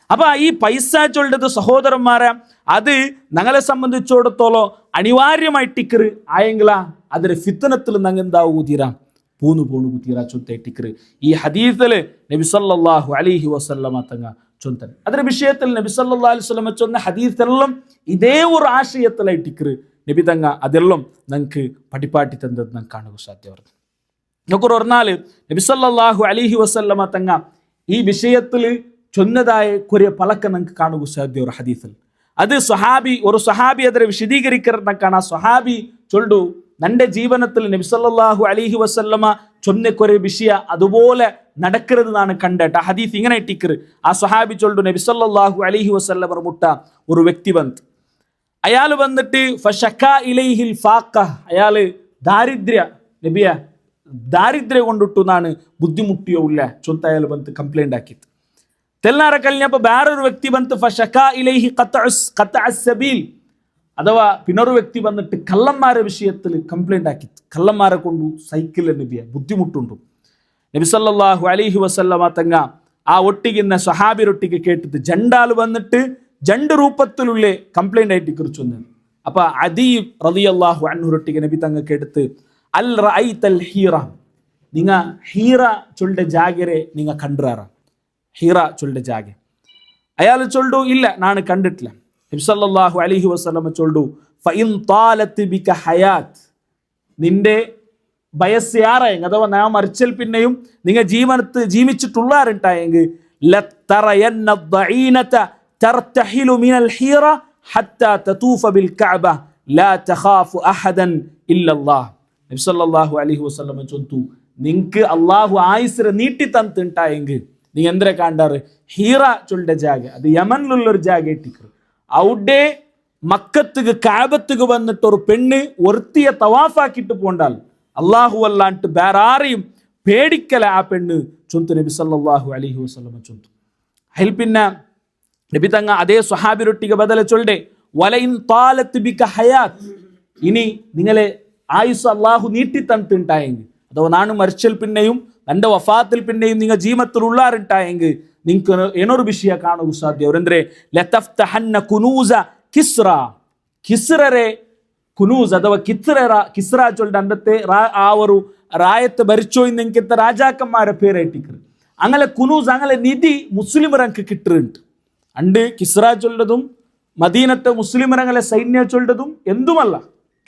അപ്പൊ ഈ പൈസ ചൊല്ലത് സഹോദരന്മാരെ അത് ഞങ്ങളെ സംബന്ധിച്ചിടത്തോളം അനിവാര്യമായിട്ടിക്കറ് ആയെങ്കിലാ അതിന്റെ ഫിത്തനത്തിൽ ഞങ്ങൾ എന്താവൂ തീരാ പൂന്നു തീരാ ചൊത്തേട്ടിക്കറ്. ഈ ഹദീസില് നബി സല്ലല്ലാഹു അലൈഹി വസല്ലമ തങ്ങ ചൊന്തൻ അതിന്റെ വിഷയത്തിൽ നബി സല്ലല്ലാഹു അലൈഹി വസല്ലമ ചൊന്ന ഹദീസെല്ലാം ഇതേ ഒരു ആശയത്തിലായിട്ടിക്കറ് നബി തങ്ങ അതെല്ലാം ഞങ്ങൾക്ക് പടിപ്പാട്ടി തന്നത് ഞങ്ങൾക്ക് കാണുക സാധ്യമാണ്. നമുക്ക് പറഞ്ഞാല് നബി സല്ലല്ലാഹു അലൈഹി വസല്ലമ തങ്ങ ഈ വിഷയത്തിൽ ചൊന്നതായ കുറെ പലക്ക നമുക്ക് കാണുക സാധ്യ ഒരു ഹദീസിൽ അത് ഒരു സ്വഹാബി അതിനെ വിശദീകരിക്കുന്നതാണ്. ആ സ്വഹാബി ചൊല്ലു നന്റെ ജീവനത്തിൽ നബി സല്ലല്ലാഹു അലൈഹി വസല്ലമ ചൊന്ന കുറെ വിഷയ അതുപോലെ നടക്കരുത് നാണ് കണ്ടിട്ട് ആ ഹദീസ് ഇങ്ങനെ ഇട്ടിക്കറ്. ആ സ്വഹാബി ചൊല്ലു നബി സല്ലല്ലാഹു അലൈഹി വസല്ലമ മുട്ട ഒരു വ്യക്തി വന്ന് അയാൾ വന്നിട്ട് ഫശക്കാ ഇലൈഹിൽ ഫാഖ അയാള് ദാരിദ്ര്യ കൊണ്ടിട്ടു നാണ് ബുദ്ധിമുട്ടിയോ ഇല്ല ചൊന്ത അയാൾ വന്ന് കംപ്ലൈന്റ് ആക്കിത്ത്. തെല്ലാര കഴിഞ്ഞപ്പോ വേറൊരു വ്യക്തി വന്ന് ഫശക്കാ ഇലൈഹി ഖത്അ സബീൽ അഥവാ പിന്നൊരു വ്യക്തി വന്നിട്ട് കള്ളന്മാരെ വിഷയത്തിൽ കംപ്ലൈന്റ് ആക്കിത്ത്. കള്ളന്മാരെ കൊണ്ടു സൈക്കിളിൽ നബിയ ബുദ്ധിമുട്ടുണ്ടു. നബി സല്ലല്ലാഹു അലൈഹി വസല്ലമ തങ്ങ ആ ഒട്ടിക്കുന്ന സ്വഹാബിരൊട്ടിക്ക് കേട്ടിട്ട് ജണ്ടാൽ വന്നിട്ട് ജണ്ട് രൂപത്തിലുള്ള കംപ്ലൈന്റ് ആയിട്ട് കുറിച്ചു വന്നത്. അപ്പൊ അദീ റളിയല്ലാഹു അൻഹു റൊട്ടിക്ക് നബി തങ്ങ കേട്ടിട്ട് അൽ റഅയ്തൽ ഹീറ, നിങ്ങ ഹീറ ചൊല്ലുടെ ജാഗരെ നിങ്ങ കണ്ടാറ? ഹീറ ചൊല്ലുടെ ജാഗെ അയാൾ ചൊല്ലു ഇല്ല, നാണ് കണ്ടിട്ടില്ല. നബി സല്ലല്ലാഹു അലൈഹി വസല്ലമ ചൊല്ലു ഫഇൻ താലത് ബിക ഹയാത്ത്, നിന്റെ വയസ്സ് യാറായെങ്കിൽ അഥവാ നാ മരിച്ചൽ പിന്നെയും നിങ്ങൾ ജീവിച്ചിട്ടുള്ളാറുണ്ടായെങ്കിൽ ലതറയന്ന ദഈനത തർതഹിലു മിനൽ ഹീറ ഹത്താ തതൂഫ ബിൽ കഅബ ലാ തഖാഫു അഹദൻ ഇല്ലല്ലാഹ്. നബി സല്ലല്ലാഹു അലൈഹി വസല്ലമ ചൊന്തു, നിങ്ങൾക്ക് അല്ലാഹു ആയുസ്സിനെ നീട്ടി തന്നിട്ടുണ്ടായെങ്കിൽ നീ എന്തിനെ കണ്ടാറ്? ഹീറ ചൊല്ലുടെ ജാഗ, അത് യമനിലുള്ളൊരു ജാഗ ഇട്ടിക്കറ്. അവിടെ മക്കത്തുക്ക് കാബത്തുക്ക് വന്നിട്ട് ഒരു പെണ്ണ് ഒരുത്തിയെ തവാഫാക്കിട്ട് പോണ്ടാൽ അള്ളാഹു അല്ലാണ്ട് വേറെ ആരെയും പേടിക്കല ആ പെണ്ണ് ചൊന്തു നബി സല്ലല്ലാഹു അലൈഹി വസല്ലമ ചൊന്തു. അതിൽ പിന്നെ നബി തങ്ങ അതേ സ്വഹാബിരൊട്ടിക്ക് ബദല ചൊല്ലെ വലയിൻ താലത്ത് ബിക ഹയാത്ത്, ഇനി നിങ്ങളെ ആയുസ് അള്ളാഹു നീട്ടി തന്നിട്ടുണ്ടായെങ്കിൽ അഥവാ നാണ് മരിച്ചൽ പിന്നെയും എൻ്റെ വഫാത്തിൽ പിന്നെയും നിങ്ങൾ ജീവത്തിൽ ഉള്ളാറുണ്ടായെങ്കിൽ നിങ്ങൾക്ക് ಏನೊರು ವಿಷಯ ಕಾಣೋದು ಸಾಧ್ಯ. ಅವರಂದ್ರೆ ಲತಫ್ತಹನ್ನ ಕುನೂಜ ಕಿಸ್ರ, ಕಿಸ್ರರೆ ಕುನೂಜ್ ಅಥವಾ ಕಿಸ್ರ ചൊല്ലുടെ അന്നത്തെ ആ ഒരു റായത്ത് ഭരിച്ചോയിന്നെങ്കിത്തെ രാജാക്കന്മാരെ പേരായിട്ടിക്കറ്. അങ്ങനെ കുനൂസ് അങ്ങനെ നിധി മുസ്ലിമരങ്ങൾക്ക് കിട്ടുന്നുണ്ട്. അണ്ട് കിസ്ര ചൊല്ലതും മദീനത്തെ മുസ്ലിമരങ്ങളെ സൈന്യ ചൊല്ലതും എന്തുമല്ല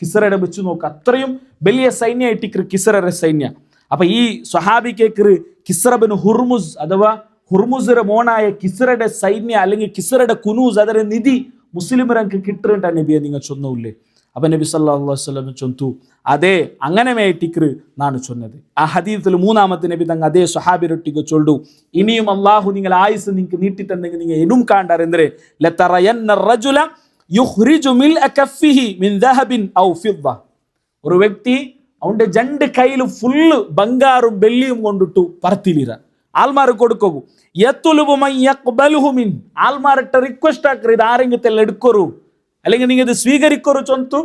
കിസ്രയുടെ വെച്ച് നോക്കുക, അത്രയും വലിയ സൈന്യ ആയിട്ടിക്കറ് കിസ്രയുടെ സൈന്യ. അപ്പൊ ഈ സ്വഹാബി കേക്കറ് കിസ്റബിന് ഹുർമുസ് അഥവാ ഹുർമുസിന്റെ മോനായ കിസ്രയുടെ സൈന്യ അല്ലെങ്കിൽ കിസ്രയുടെ കുനൂസ് ಅದರ നിധി മുസ്ലിമരങ്ങൾക്ക് കിട്ടുന്നുണ്ട് നബിയെ നിങ്ങൾ ചൊന്നില്ലേ? അപ്പൊ നബി സല്ലല്ലാഹു അലൈഹി വസല്ലം ചൊന്തു അതെ അങ്ങനെ മേട്ടിക്കറ് നാണ് ചൊന്നത്. ആ ഹദീസിൽ മൂന്നാമത്തെ നബി തങ്ങ അതേ സ്വഹാബിരൊട്ടിക്ക് ചൊല്ലു, ഇനിയും അള്ളാഹു നിങ്ങൾ ആയുസ് നിങ്ങൾക്ക് നീട്ടിട്ടെങ്കിൽ നിങ്ങൾ എന്നും കാണാറെന്തരെ ലതറയന്ന റജുല യുഖ്രിജു മിൽഅ കഫിഹി മിൻ ദഹബിൻ ഔ ഫിദ്ദ, ഒരു വ്യക്തി അവന്റെ രണ്ട് കയ്യിൽ ഫുള്ള് ബംഗാറും വെള്ളിയും കൊണ്ടിട്ടു പറത്തിലിര ആൾമാർക്ക് കൊടുക്കൂ. ആൾമാരട്ട റിക്വസ്റ്റ് ആക്കറ്, ഇത് ആരെങ്കിലും എടുക്കൊരു അല്ലെങ്കിൽ നിങ്ങൾ ഇത് സ്വീകരിക്കൊരു ചൊന്തു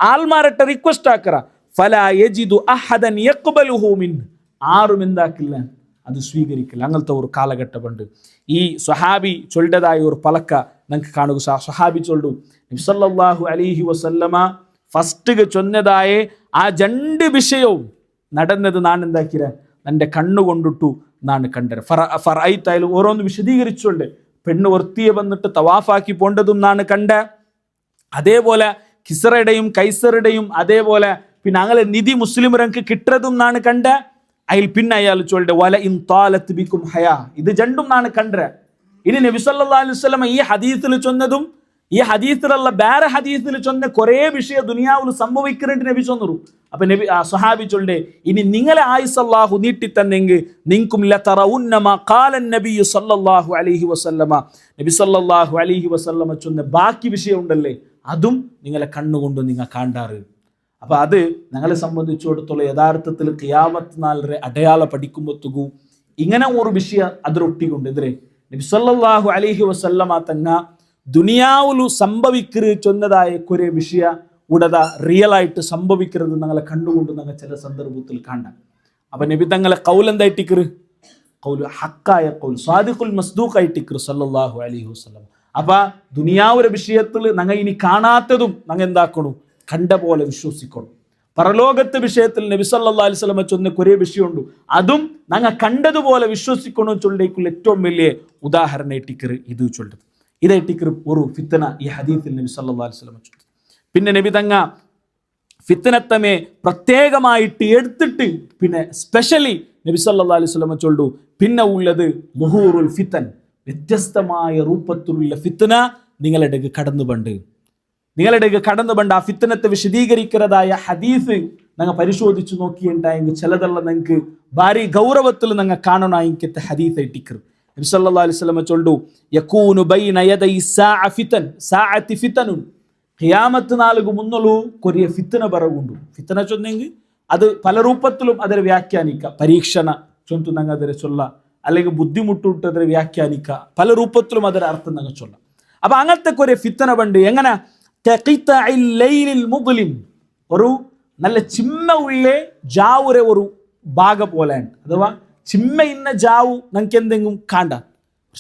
ആൾമാരട്ട റിക്വസ്റ്റ് ആക്കറ. ഫലാ യജിദു അഹദൻ യഖ്ബലുഹു മിൻ, ആരും എന്താക്കില്ല അത് സ്വീകരിക്കില്ല. അങ്ങനത്തെ ഒരു കാലഘട്ടമുണ്ട്. ഈ സ്വഹാബി ചൊല്ലതായ ഒരു പലക്ക നമുക്ക് കാണുക. സ്വഹാബി ചൊല്ലു നബി സല്ലല്ലാഹു അലൈഹി വസല്ലമ ഫസ്റ്റ് ചൊന്നതായ ആ രണ്ട് വിഷയവും നടന്നത് നാൻ എന്താക്കിര എൻ്റെ കണ്ണുകൊണ്ടിട്ടു നാണ് കണ്ടത്. ഫറഅയ്തായാലും ഓരോന്ന് വിശദീകരിച്ചുകൊണ്ട് പെണ്ണ് വർത്തിയെ വന്നിട്ട് തവാഫാക്കി പോണ്ടതും നാണ് കണ്ട. അതേപോലെ കിസ്റയുടെയും കൈസറുടെയും അതേപോലെ പിന്നെ അങ്ങനെ നിധി മുസ്ലിമരങ്ങൾക്ക് കിട്ടതും നാണ് കണ്ട. അതിൽ പിന്നെ അയാൾ ചൊല്ലെ വല ഇൻ താലത്ത് ബിക്കും ഹയാ, ഇത് രണ്ടും നാണ് കണ്ട. ഇനി നബി സല്ലല്ലാഹു അലൈഹി വസല്ലം ഈ ഹദീസിൽ ചൊന്നതും ഈ ഹദീസിലുള്ള വേറെ ഹദീസിൽ ചൊന്ന കുറേ വിഷയം ദുനിയാവിൽ സംഭവിക്കുന്നുണ്ട് നബി ചൊന്നു. അപ്പൊ നബി സ്വഹാബി ചൊല്ലെ ഇനി നിങ്ങളെ ആയുസ് അല്ലാഹു നീട്ടി തന്നെങ്കിൽ നിങ്ങൾക്കും ലതറഉന്ന മാ ഖാല നബി സല്ലല്ലാഹു അലൈഹി വസല്ലമ, നബി സല്ലല്ലാഹു അലൈഹി വസല്ലമ ചൊന്ന ബാക്കി വിഷയം ഉണ്ടല്ലേ അതും നിങ്ങളെ കണ്ണുകൊണ്ട് നിങ്ങൾ കാണാറ്. അപ്പൊ അത് ഞങ്ങളെ സംബന്ധിച്ചിടത്തോളം യഥാർത്ഥത്തിൽ ഖിയാമത്ത് നാളിലെ അടയാള പഠിക്കുമ്പോഴത്തേക്കും ഇങ്ങനെ ഒരു വിഷയം അതിരൊട്ടിക്കൊണ്ട് എതിരെ നബി സല്ലല്ലാഹു അലൈഹി വസല്ലമ തങ്ങ ദുനിയാവിലു സംഭവിക്കറ് ചൊന്നതായ കുറേ വിഷയ ഉടത റിയൽ ആയിട്ട് സംഭവിക്കുന്നത് ഞങ്ങളെ കണ്ടുകൊണ്ട് ഞങ്ങൾ ചില സന്ദർഭത്തിൽ കാണാം. അപ്പൊ നബി തങ്ങളെ കൗൽ എന്തായിട്ടിക്കറ്? കൗല് ഹക്കായ കൗൽ സാദിഖുൽ മസ്ദൂഖ് ആയിട്ടിക്കറ് സല്ലല്ലാഹു അലൈഹി വസല്ലം. അപ്പൊ ദുനിയാവുടെ വിഷയത്തിൽ ഞങ്ങൾ ഇനി കാണാത്തതും ഞങ്ങൾ എന്താക്കണം? കണ്ട പോലെ വിശ്വസിക്കണം. പരലോകത്തെ വിഷയത്തിൽ നബി സല്ലല്ലാഹു അലൈഹി വസല്ലം ചൊന്ന കുറേ വിഷയമുണ്ട്, അതും ഞങ്ങൾ കണ്ടതുപോലെ വിശ്വസിക്കണം ചൊല്ലേക്കുള്ള ഏറ്റവും വലിയ ഉദാഹരണം ഇട്ടിക്കറ് ഇത് ചൊല്ലത്. ഇതായിട്ടിക്കറ് ഒരു ഫിത്തന ഈ ഹദീസിൽ നബി സല്ലല്ലാഹു അലൈഹി വസല്ലം ചൊല്ലത്. പിന്നെ നബി തങ്ങ ഫിത്തനത്തമേ പ്രത്യേകമായിട്ട് എടുത്തിട്ട് പിന്നെ സ്പെഷ്യലി നബി സല്ലല്ലാഹു അലൈഹി വസല്ലം ചൊല്ലു. പിന്നെ ഉള്ളത് മുഹൂറുൽ ഫിത്തൻ, വ്യത്യസ്തമായ രൂപത്തിലുള്ള ഫിത്തന നിങ്ങളുടെ കടന്നു പണ്ട് ആ ഫിത്തനത്തെ വിശദീകരിക്കുന്നതായ ഹദീസ് ഞങ്ങൾ പരിശോധിച്ചു നോക്കിയിട്ടുണ്ടായെങ്കിൽ ചിലതെല്ലാം നിങ്ങൾക്ക് ഭാരി ഗൗരവത്തിൽ ഞങ്ങൾ കാണണമെങ്കിൽ ഹദീസ് ഇട്ടിക്കർ. നബി സല്ലല്ലാഹു അലൈഹി വസല്ലം ചൊല്ലു യകൂനു ബൈന യദൈ സാഅത്തി ഫിതനുൻ, ഖിയാമത്ത് നാളുകു മുന്നലു കൊറിയ ഫിത്തന ബറവുണ്ട്. ഫിത്തന ചൊന്നെങ്കിൽ അത് പല രൂപത്തിലും അതിനെ വ്യാഖ്യാനിക്കുക. പരീക്ഷണ ചൊന്തു ഞങ്ങൾ അതിനെ ചൊല്ല, അല്ലെങ്കിൽ ബുദ്ധിമുട്ടിട്ട് അതിനെ വ്യാഖ്യാനിക്കുക. പല രൂപത്തിലും അതിന്റെ അർത്ഥം ഞങ്ങൾ ചൊല്ലാം. അപ്പൊ അങ്ങനത്തെ കുറേ ഫിത്തന പണ്ട് എങ്ങനെ ഒരു നല്ല ചിമ്മ ഉള്ളേ ജാവുരെ ഒരു ഭാഗ പോലെയാണ്, അഥവാ ചിമ്മ ഇന്ന ജാവു നമുക്ക് എന്തെങ്കിലും കാണ്ട,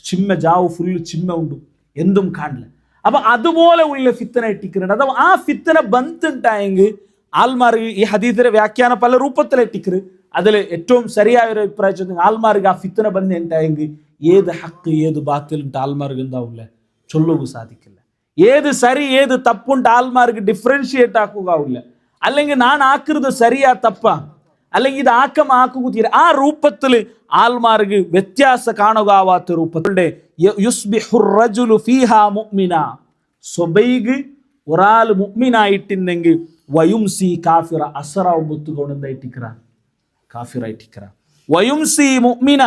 ചിമ്മ ജാവു ഫുള്ള് ചിമ്മ ഉണ്ട്, എന്തും കാണില്ല. അപ്പൊ അതുപോലെ ഉള്ള ഫിത്തന ഇട്ടിക്കുന്നുണ്ട്. അഥവാ ആ ഫിത്തന ബന്തുണ്ടായെങ്കിൽ ആൾമാർക്ക് ഈ ഹദീസിന്റെ വ്യാഖ്യാനം പല രൂപത്തിലെത്തിക്കറ്. അതിൽ ഏറ്റവും ശരിയായ ഒരു അഭിപ്രായം ആൾമാർക്ക് ആ ഫിത്തന ബന്ധം ഉണ്ടായെങ്കിൽ ഏത് ഹക്ക് ഏത് ബാത്തിലുണ്ട് ആൾമാർക്ക് എന്താവില്ല ചൊല്ലുക സാധിക്കില്ല. ഏത് സരി ഏത് തപ്പുണ്ട് ആൾമാർക്ക് ഡിഫറൻഷിയേറ്റ് ആക്കുകയില്ല. അല്ലെങ്കിൽ ഞാൻ ആക്കുന്നത് സരിയാ തപ്പാ, അല്ലെങ്കിൽ ഇത് ആക്കുക തീരെ ആ രൂപത്തിൽ ആൾമാർക്ക് വ്യത്യാസ കാണുകാവാത്ത രൂപത്തിലുണ്ട്. ഒരാൾ മുഅ്മിനായിട്ടുണ്ടെങ്കിൽ വയുംസി കാഫിറ അസറാവുമ്പത്തുകൊണ്ടെന്തായിട്ടിക്കറ കാഫിറായിട്ടിക്കറ. വയുംസി മുഅ്മിന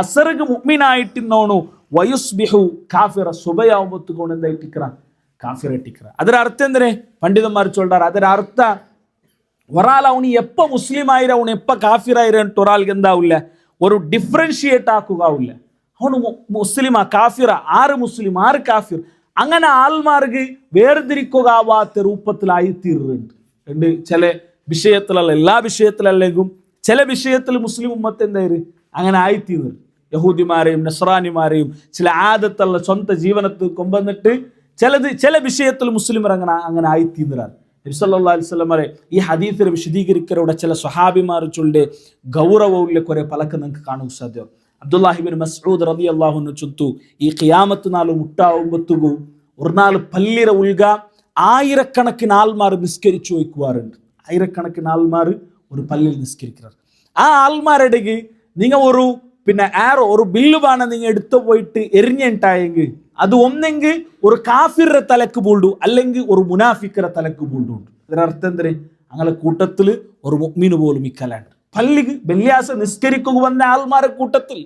അസർക്ക് മുഅ്മിനായിട്ടിന്നോണു വയുസ്ബിഹു കാഫിറ സുബയാവുമ്പത്തുകൊണ്ടെന്തായിട്ടിക്കറ കാഫിറായിട്ടിക്കറ. ಅದರ ಅರ್ಥ ಅಂದ್ರೆ ಪಂಡಿತന്മാർ சொல்றார், ಅದರ ಅರ್ಥ ഒരാൾ അവന് എപ്പോ മുസ്ലിം ആയിരം അവന് എപ്പോ കാഫിറായിരട്ട് ഒരാൾക്ക് എന്താവില്ല ഒരു ഡിഫറൻഷിയേറ്റ് ആക്കുകയില്ല. അവന് മുസ്ലിമാ കാഫിറ, ആറ് മുസ്ലിം ആറ് കാഫിർ, അങ്ങനെ ആൾമാർക്ക് വേർതിരിക്കുകയാവാത്ത രൂപത്തിലായി തീർന്നുണ്ട്. ചില വിഷയത്തിലല്ല, എല്ലാ വിഷയത്തിലല്ലെങ്കിലും ചില വിഷയത്തിൽ മുസ്ലിം ഉമ്മത്ത് എന്തായാലും അങ്ങനെ ആയിത്തീർന്നു. യഹൂദിമാരെയും നസ്രാനിമാരെയും ചില ആദത്തുള്ള സ്വന്തം ജീവനത്തിൽ കൊണ്ടുവന്നിട്ട് ചില വിഷയത്തിൽ മുസ്ലിമർ അങ്ങനെ ആയിത്തീർന്നതാണ്. നബി സല്ലല്ലാഹു അലൈഹി വസല്ലം ഈ ഹദീസിനെ വിശദീകരിക്കരുടെ ചില സ്വഹാബിമാർ ചൊല്ലെ ഗൗരവമുള്ള കുറെ പലക്ക് നിങ്ങൾക്ക് കാണുക സാധ്യം. അബ്ദുല്ലാഹി ഇബ്നു മസ്ഊദ് റളിയല്ലാഹു അൻഹു ചൊല്ലുന്നു, ഈ ഖിയാമത്ത് നാൾ മുട്ടാവുമ്പത്തുകു ഒരു നാൾ പള്ളിര ഉൽഗ ആയിരക്കണക്കിന് ആൾമാർ നിസ്കരിച്ചു വയ്ക്കുവാറുണ്ട്. ആയിരക്കണക്കിന് ആൾമാർ ഒരു പള്ളിയിൽ നിസ്കരിക്കാറ്. ആ ആൾമാരുടെ നിങ്ങൾ ഒരു ആരോ ഒരു ബില്ലുവാണ് നിങ്ങൾ എടുത്തു പോയിട്ട് എറിഞ്ഞിട്ടായെങ്കിൽ അത് ഒന്നെങ്കിൽ ഒരു കാഫിറുടെ തലക്ക് പൂണ്ടു, അല്ലെങ്കിൽ ഒരു മുനാഫിക്കറെ തലക്ക് പൂണ്ടുണ്ട്. അതിനർത്ഥം എന്തേ അങ്ങനെ കൂട്ടത്തിൽ ഒരു മുഅ്മിന് പോലും ഇക്കലാണ്ട്. പള്ളിക്ക് വെള്ളിയാഴ്ച നിസ്കരിക്കുക വന്ന ആൾമാരെ കൂട്ടത്തിൽ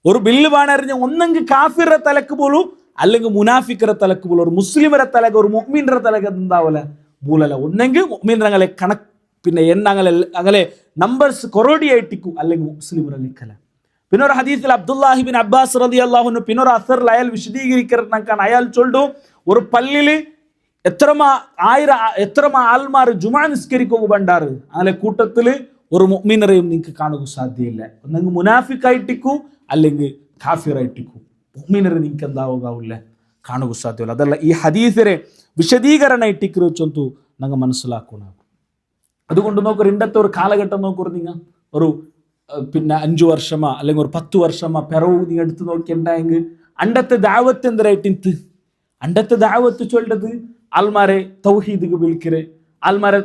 ഒരു ബില്ല് വാണെറിഞ്ഞ ഒന്നെങ്കിൽ കാഫിറുടെ തലക്ക് പോലും, അല്ലെങ്കിൽ മുനാഫിക്കറെ തലക്ക് പോലും. ഒരു മുസ്ലിമരെ തലക്ക് ഒരു മുഅ്മിന്റെ തലക്ക് എന്താവല പൂലല്ല. ഒന്നെങ്കിൽ മുഅ്മിൻ അങ്ങനെ അങ്ങനെ നമ്പേഴ്സ് കൊറോഡിയായിട്ടിക്കും, അല്ലെങ്കിൽ മുസ്ലിമരെ നിൽക്കല. പിന്നെ ഒരു ഹദീസിൽ അബ്ദുല്ലാഹി ബിൻ അബ്ബാസ് റളിയല്ലാഹു അൻഹു പിന്നെ ഒരു അസറിൽ അയാൾ വിശദീകരിക്കാൻ അയാൾ ചൊല്ലു, ഒരു പള്ളിയിൽ എത്ര ആൾമാർ ജുമാ നിസ്കരിക്കുക പണ്ടാറ്, അങ്ങനെ കൂട്ടത്തിൽ ഒരു മുഅ്മിനറെയും നിങ്ങൾക്ക് കാണുക സാധ്യമില്ല. ഒന്നെങ്കിൽ മുനാഫിക്കായിട്ടിക്കൂ, അല്ലെങ്കിൽ കാഫിറായിട്ടിക്കൂ. മുഅ്മിനറെ നിങ്ങൾക്ക് എന്താവുകയില്ല കാണുക സാധ്യമല്ല. അതല്ല ഈ ഹദീസിനെ വിശദീകരണ ഇട്ടിക്കರು ചൊന്തു ഞങ്ങൾ മനസ്സിലാക്കണം. അതുകൊണ്ട് നോക്കൂ, ഇണ്ടത്തെ ഒരു കാലഘട്ടം നോക്കൂ, നിങ്ങൾ ഒരു 5 വർഷമാ അല്ലെങ്കിൽ ഒരു 10 വർഷമാ പിറവ് നീ എടുത്ത് നോക്കിണ്ടായെങ്കിൽ അണ്ടത്തെ ദാവത്ത് എന്തരായിട്ടിന്ത് അണ്ടത്തെ ദാവത്ത് ചൊല്ലത് ആൾമാരെ തൗഹീദിക്ക് വിളിക്കരെ, ആൾമാരെ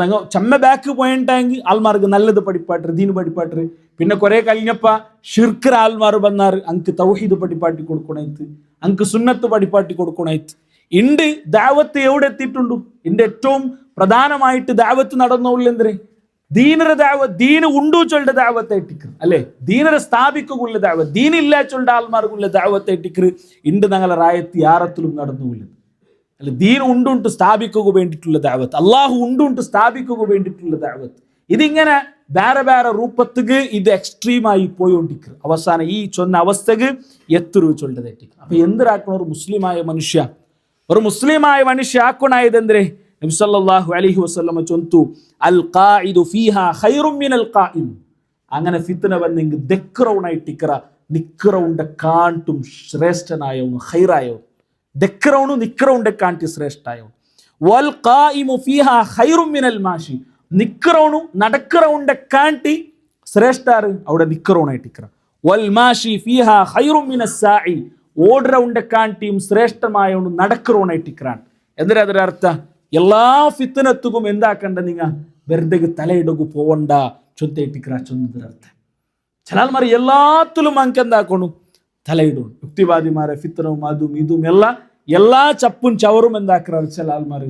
ഞങ്ങൾ ചമ്മ ബാക്ക് പോയിട്ടായെങ്കിൽ ആൾമാർക്ക് നല്ലത് പഠിപ്പാട്ടർ ദീന് പഠിപ്പാട്ടർ. പിന്നെ കുറെ കഴിഞ്ഞപ്പ ഷിർക്കർ ആൾമാർ വന്നാറ്, അങ്ക് തൗഹീദ് പഠിപ്പാട്ടി കൊടുക്കണായിത്ത്, അങ്ക് സുന്നത്ത് പഠിപ്പാട്ടി കൊടുക്കണായിത്ത്. ഇണ്ട് ദാവത്ത് എവിടെ എത്തിയിട്ടുണ്ടു? ഇന്റെ ഏറ്റവും പ്രധാനമായിട്ട് ദാവത്ത് നടന്നുള്ളെന്തേ ദീനര ദാവത്ത്, ദീന് ഉണ്ടു ചൊല്ലുടെ ദാവത്തെ ഇട്ടിക്കർ അല്ലേ, ദീനരെ സ്ഥാപിക്കുള്ള ദാവത്ത്, ദീനില്ല ചൊല്ലുടെ ആൾമാർക്കുള്ള ദാവത്തെ ഇട്ടിക്കർ ഇണ്ട് ഞങ്ങളെ റായത്ത് യാറത്തിലും നടന്നുമില്ല. അല്ലെ, ദീൻ ഉണ്ടുണ്ട് സ്ഥാപിക്കുക വേണ്ടിയിട്ടുള്ള ദാവത്ത്, അള്ളാഹു ഉണ്ടുണ്ട് സ്ഥാപിക്കുക വേണ്ടിയിട്ടുള്ള ദാവത്ത്. ഇതിങ്ങനെ വേറെ വേറെ രൂപത്തിക്ക് ഇത് എക്സ്ട്രീമായി പോയോണ്ടിക്കർ. അവസാനം ഈ ചൊന്ന അവസ്ഥക്ക് എത്ര ചൊല്ലത് എത്തിക്കർ. അപ്പൊ എന്തിനാക്കണം ഒരു മുസ്ലിമായ മനുഷ്യ ആക്കണായത് എന്തേ? നബി സല്ലല്ലാഹു അലൈഹി വസല്ലം ചൊന്തു, അൽ ഖാഇദു ഫീഹാ ഖൈറും മിനൽ ഖായിം. അങ്ങനെ ഫിത്ന വന്നെങ്കിൽ ദക്റൗണായിട്ടിക്കറ നിക്റൗണ്ട കാണ്ടും ശ്രേഷ്ഠനായവನು ഖൈറായവನು. ദക്റൗണു നിക്റൗണ്ട കാണ്ടി ശ്രേഷ്ഠായവನು. വൽ ഖായിമു ഫീഹാ ഖൈറും മിനൽ മാഷി. നിക്റൗണു നടക്കറൗണ്ട കാണ്ടി ശ്രേഷ്ഠാറ് അവിടെ നിക്റൗണായിട്ടിക്കറ. വൽ മാഷി ഫീഹാ ഖൈറും മിനസ് സാഇ. ഓഡ്റൗണ്ട കാണ്ടിയും ശ്രേഷ്ഠമായവನು നടക്കറൗണായിട്ടിക്കറാണ്. എന്തിനാ അതിന്റെ അർത്ഥം? എല്ലാ ഫിത്തനത്തുക്കും എന്താക്കണ്ട, നിങ്ങൾ വെറുതെ തലയിടകു പോവണ്ട ചൊന്തേട്ടിക്കറ ചൊന്നതിനർത്ഥം. ചില ആൾമാർ എല്ലാത്തിലും അങ്ക് എന്താക്കണു തലയിടും. യുക്തിവാദിമാരെ ഫിത്തനവും അതും ഇതും എല്ലാ ചപ്പും ചവറും എന്താക്കാറ് ചില ആൾമാർ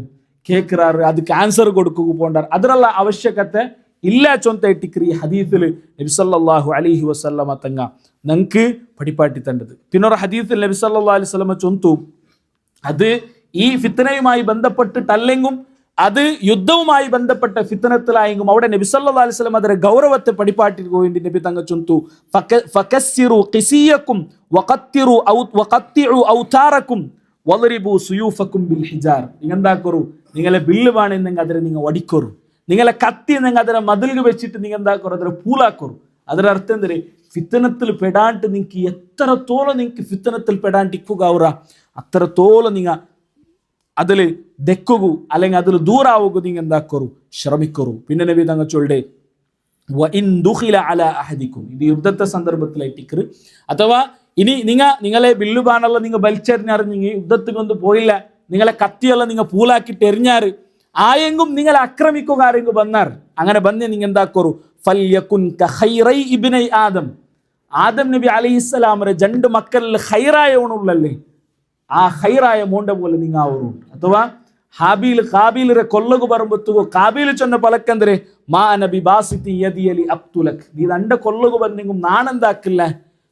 കേൾക്കാറ്, ಅದಕ್ಕೆ ആൻസർ കൊടുക്കുക പോണ്ടാറ്. അതിനുള്ള ആവശ്യകത ഇല്ല ചൊന്തേട്ടിക്കറി. ഹദീസിൽ നബി സല്ലല്ലാഹു അലൈഹി വസല്ലമ തങ്ങ ഞങ്ങൾക്ക് പഠിപ്പാട്ടി തണ്ടത്. പിന്നൊരു ഹദീസിൽ നബി സല്ലല്ലാഹു അലൈഹി വസല്ലമ ചൊന്തു, അത് ഈ ഫിത്തനയുമായി ബന്ധപ്പെട്ടിട്ടല്ലെങ്കും അത് യുദ്ധവുമായി ബന്ധപ്പെട്ട ഫിത്തനത്തിലായെങ്കും അവിടെ നബി സല്ലല്ലാഹു അലൈഹി വസല്ലം അതിന്റെ ഗൗരവത്തെ പഠിപ്പാട്ടിക്ക് വേണ്ടി നബി തങ്ങൾ ചൊന്തു, ഫകസ്സിറു ഖിസിയക്കും വഖത്തിറു വഖത്തിഉ ഔതാറക്കും വളരിബു സുയൂഫക്കും ബിൽ ഹിജാർ. നിങ്ങൾ എന്താക്കറു, നിങ്ങളെ ബില്ല് വേണമെങ്കിൽ അതിനെ നിങ്ങൾ വടിക്കറു, നിങ്ങളെ കത്തി നിങ്ങൾ അതിനെ മതിൽക്ക് വെച്ചിട്ട് നിങ്ങൾ എന്താക്കറു അതിനെ പൂലാക്കറു. ಅದರ ಅರ್ಥ ಅಂದರೆ ഫിത്തനത്തിൽ പെടാണ്ട് നിങ്ങൾക്ക് എത്രത്തോളം നിങ്ങൾക്ക് ഫിത്തനത്തിൽ പെടാണ്ടിക്കുക അവറ അത്രത്തോളം നിങ്ങൾ അതിൽ ദെക്കുകു അല്ലെങ്കിൽ അതിൽ ദൂരാവുക നിങ്ങൾ എന്താക്കറു ശ്രമിക്കറു. പിന്നെ നബി തങ്ങൾ ചൊല്ലെ ഇത് യുദ്ധത്തെ സന്ദർഭത്തിലായിട്ടിക്കറ് അഥവാ ഇനി നിങ്ങളെ ബില്ലുബാനുള്ള നിങ്ങൾ വലിച്ചെറിഞ്ഞറിഞ്ഞെങ്കിൽ യുദ്ധത്തിൽ കൊണ്ട് പോയില്ല, നിങ്ങളെ കത്തിയെല്ലാം നിങ്ങൾ പൂലാക്കിയിട്ട് എറിഞ്ഞാറ് ആയെങ്കും നിങ്ങളെ ആക്രമിക്കുക ആരെങ്കിലും വന്നാർ അങ്ങനെ വന്നേ നിങ്ങൾ എന്താക്കറു ഫൽയകുൻ കഖൈറൈ ഇബ്നൈ ആദം ആദം നബി അലൈഹിസ്സലാമരെ രണ്ട് മക്കളിൽ ഖൈറായവനുള്ളല്ലേ ആ ഖൈറായ മോണ്ട പോലെ നിങ്ങൾ ആവරු. ಅಥವಾ ಹಾಬೀಲ್ ಕಾಬೀಲರ ಕೊಲ್ಲಗು ಬರಂಬತ್ತುಗೋ ಕಾಬೀಲ್ ಚೊನ್ನ ಪಲಕ್ಕಂದ್ರೆ ಮಾ ನಬಿ ಬಾಸಿತಿ ಯದಿಯಲಿ ಅಕ್ತುಲಕ್ നീ നിന്റെ കൊല്ലകു ಬಂದೆങ്കും നാണെന്താക്കില്ല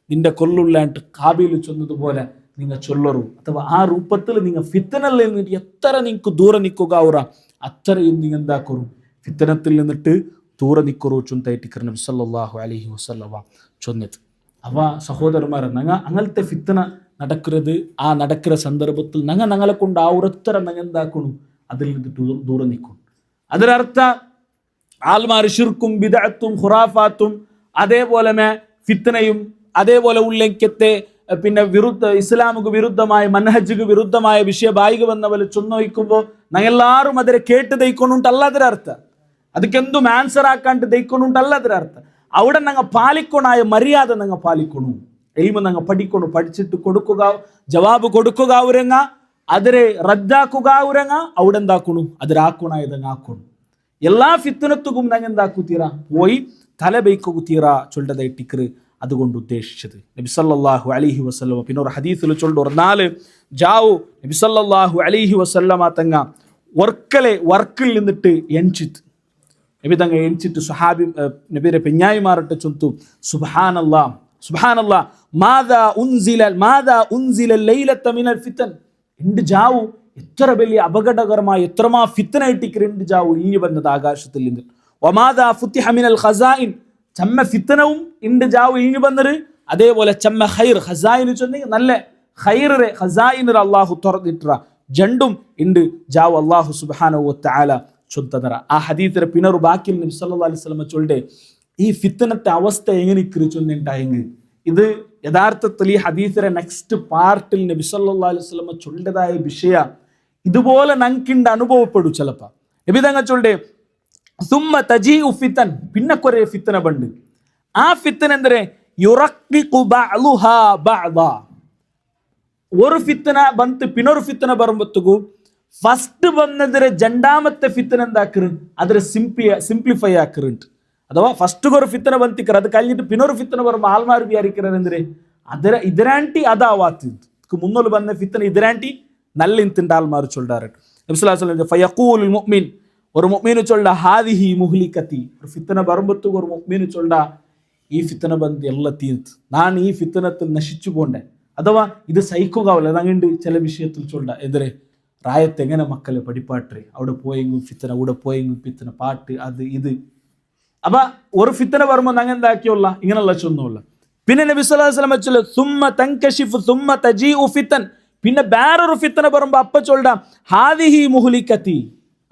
നിന്റെ കൊല്ലുള്ള കാബീൽ ചൊന്നതുപോലെ നിങ്ങൾ ചൊല്ലറു. ಅಥವಾ ആ രൂപത്തിൽ നിങ്ങൾ ഫിത്തനയിൽ നിന്നിട്ട് എത്ര നിങ്ങൾക്ക് ദൂരെ നിൽക്കുക അവറ അത്രയും നിങ്ങൾ എന്താക്കറു ഫിത്തനത്തിൽ നിന്നിട്ട് ദൂരെ നിൽക്കറു ചൊന്നതായിട്ട് നബി സല്ലല്ലാഹു അലൈഹി വസല്ലമ ചൊന്നത്. അവ സഹോദരന്മാരെ അങ്ങനത്തെ ഫിത്തന നടക്കുന്നത് ആ നടക്കുന്ന സന്ദർഭത്തിൽ ഞങ്ങളെ കൊണ്ട് ആ ഒരൊത്തര എന്താക്കണു അതിൽ നിന്നിട്ട് ദൂരെ നിൽക്കും. അതിനർത്ഥ ആൽമാർ ഷിർക്കും ബിദഅത്തും ഖുറാഫാത്തും അതേപോലെ ഫിത്തനയും അതേപോലെ ഉള്ളെങ്കത്തെ പിന്നെ ഇസ്ലാമുക്ക് വിരുദ്ധമായ മൻഹജിക്ക് വിരുദ്ധമായ വിഷയ ബായിക വന്ന പോലെ ചൊന്നോയിക്കുമ്പോൾ ഞങ്ങളെല്ലാവരും അതിനെ കേട്ട് ദയിക്കൊണ്ടുണ്ടല്ല ಅದರ ಅರ್ಥ, ಅದಕ್ಕೆಂದು ಆನ್ಸರ್ ಹಾಕಂಡು ದೈಕೊಂಡುಂಟಲ್ಲ ಅದರ ಅರ್ಥ. അവിടെ ഞങ്ങൾ പാലിക്കണായ മര്യാദ ഞങ്ങൾ പാലിക്കണു, എൽമ ഞങ്ങൾ പഠിക്കണു, പഠിച്ചിട്ട് കൊടുക്കുക ജവാബ് കൊടുക്കുക അവരങ്ങ അതിരെ റദ്ദാക്കുക അവരങ്ങ അവിടെ എന്താക്കണു അതിരാക്കണായതങ്ങ് ആക്കണു. എല്ലാ ഫിത്തനത്തുക്കും ഞങ്ങൾ എന്താക്കുത്തീറ പോയി തല ബൈക്കുത്തീറ ചൊല്ലതായിട്ടിക്കറ് അതുകൊണ്ട് ഉദ്ദേശിച്ചത്. നബി സല്ലല്ലാഹു അലൈഹി വസല്ലമ പിന്നെ ഒരു ഹദീസിൽ ചൊല്ലു ഒരു നാല് ജാവു നബി സല്ലല്ലാഹു അലൈഹി വസല്ലമ തങ്ങ വർക്കിൽ നിന്നിട്ട് എൺചിത്ത് നബി തങ്ങ എൺചിട്ട് സുഹാബി നബിയുടെ പെഞ്ഞായിമാറിട്ട് ചൊന്തു സുബ്ഹാനല്ലാഹ് സുബ്ഹാനല്ലാഹ് മാദാ ഉൻസില ലൈലത മിനൽ ഫിതൻ. രണ്ട് ജാവു എത്ര വലിയ അപകടകരമായ എത്രമാ ഫിത്തനായിട്ടിക്ക് രണ്ട് ജാവു ഇഞ്ഞു വന്നത് ആകാശത്തിൽ നിന്ന്. വമാദാ ഫുത്തിഹ മിനൽ ഖസായിൻ ചമ്മ ഫിത്തനവും ഇണ്ട് ജാവു ഇഞ്ഞു വന്നത്. അതേപോലെ ചമ്മ ഖൈർ ഖസായിന് ചൊന്നെങ്കിൽ നല്ല ഖൈറെ ഖസായിനർ അള്ളാഹു തുറന്നിട്ട ജണ്ടും ഇണ്ട് ജാവു അള്ളാഹു സുബ്ഹാനഹു വതആല ചൊന്തതറ. ആ ഹദീസിലെ പിന്നൊരു ബാക്കിൽ നബി സല്ലല്ലാഹു അലൈഹി വസല്ലം ചൊല്ലെ ഈ ഫിത്തനത്തെ അവസ്ഥ എങ്ങനെ ചൊന്നിട്ടായെങ്കിൽ ഇത് യഥാർത്ഥത്തിൽ ഈ ഹദീസിലെ നെക്സ്റ്റ് പാർട്ടിൽ നബി സല്ലല്ലാഹു അലൈഹി വസല്ലം ചൊല്ലതായ വിഷയ ഇതുപോലെ ഞങ്ങൾക്കുണ്ട് അനുഭവപ്പെടും. ചിലപ്പോൾ നബി തങ്ങൾ ചൊല്ലെ സുമ്മ തജീഉ ഫിതൻ പിന്നെ കുറെ ഫിത്തന ബണ്ട്. ആ ഫിത്തന എന്തരെ യുറഖിഖു ബഅലുഹാ ബഅദാ. ഒരു ഫിത്തന ಬಂತು പിന്നൊരു ഫിത്തന ಬರುಂಬತ್ತುಗು ഫസ്റ്റ് വന്നതിരെ രണ്ടാമത്തെ ഫിത്തന എന്താക്കറ് അതിരെ സിംപ്ലിഫൈ ആക്കറുണ്ട്. അഥവാ ഫസ്റ്റ് ഒരു ഫിത്തന ಬಂತಿക്കറ് അത് കഴിഞ്ഞിട്ട് പിന്നൊരു ഫിത്തന വരുമ്പോൾ ആൾമാർ വിചാരിക്കുന്നത് എന്തിരെ ಅದರ ಇದರಾಂಟಿ ಅದಾವಾತಿದ್ದು ಮುನ್ನೋಲು ಬಂದ ಫಿತ್ತನ ಇದರಾಂಟಿ ನಲ್ಲಿಂತಿಂಡ ಆಲ್ಮಾರು ಚೊಲ್ಲಾರು. ನಬಿ ಸಲ್ಲಲ್ಲಾಹು ಅಲೈಹಿ ವಸಲ್ಲಂ ಫಯഖൂലുൽ മുഅ്മിൻ ഒരു മുഅ്മിനു ചൊല്ല ഹാദിഹി മുഹ്ലികതി. ഒരു ഫിത്തന വരുമ്പത്തു ഒരു മുഅ്മിനു ചൊല്ല ഈ ഫിത്തന ಬಂದು ಎಲ್ಲ തീർത്ത് ನಾನು ഈ ഫിത്തനത്തിൽ നശിച്ചു പോണ്ടേ. അഥവാ ഇത് സഹിക്കുകയാവില്ല ഞങ്ങണ്ട് ചില വിഷയത്തിൽ ചൊല്ല എതിരെ റായത്ത് എങ്ങനെ മക്കളെ പഠിപ്പാട്ടെ അവിടെ പോയെങ്കും ഫിത്തന ഇവിടെ പോയെങ്കും ഫിത്തന പാട്ട് അത് ഇത്. അപ്പൊ ഒരു ഫിത്തന വരുമ്പോൾ ഞങ്ങൾ എന്താക്കിയുള്ള ഇങ്ങനെയുള്ള ചൊന്നുമില്ല. പിന്നെ നബി സല്ലല്ലാഹു അലൈഹി വസല്ലം ചൊല്ല സുമ്മ തൻകശിഫു സുമ്മ തജീഉ ഫിത്തൻ. പിന്നെ വേറൊരു ഫിത്തന വരുമ്പോൾ അപ്പ ചൊല്ല ഹാദിഹി മുഹ്ലികതി.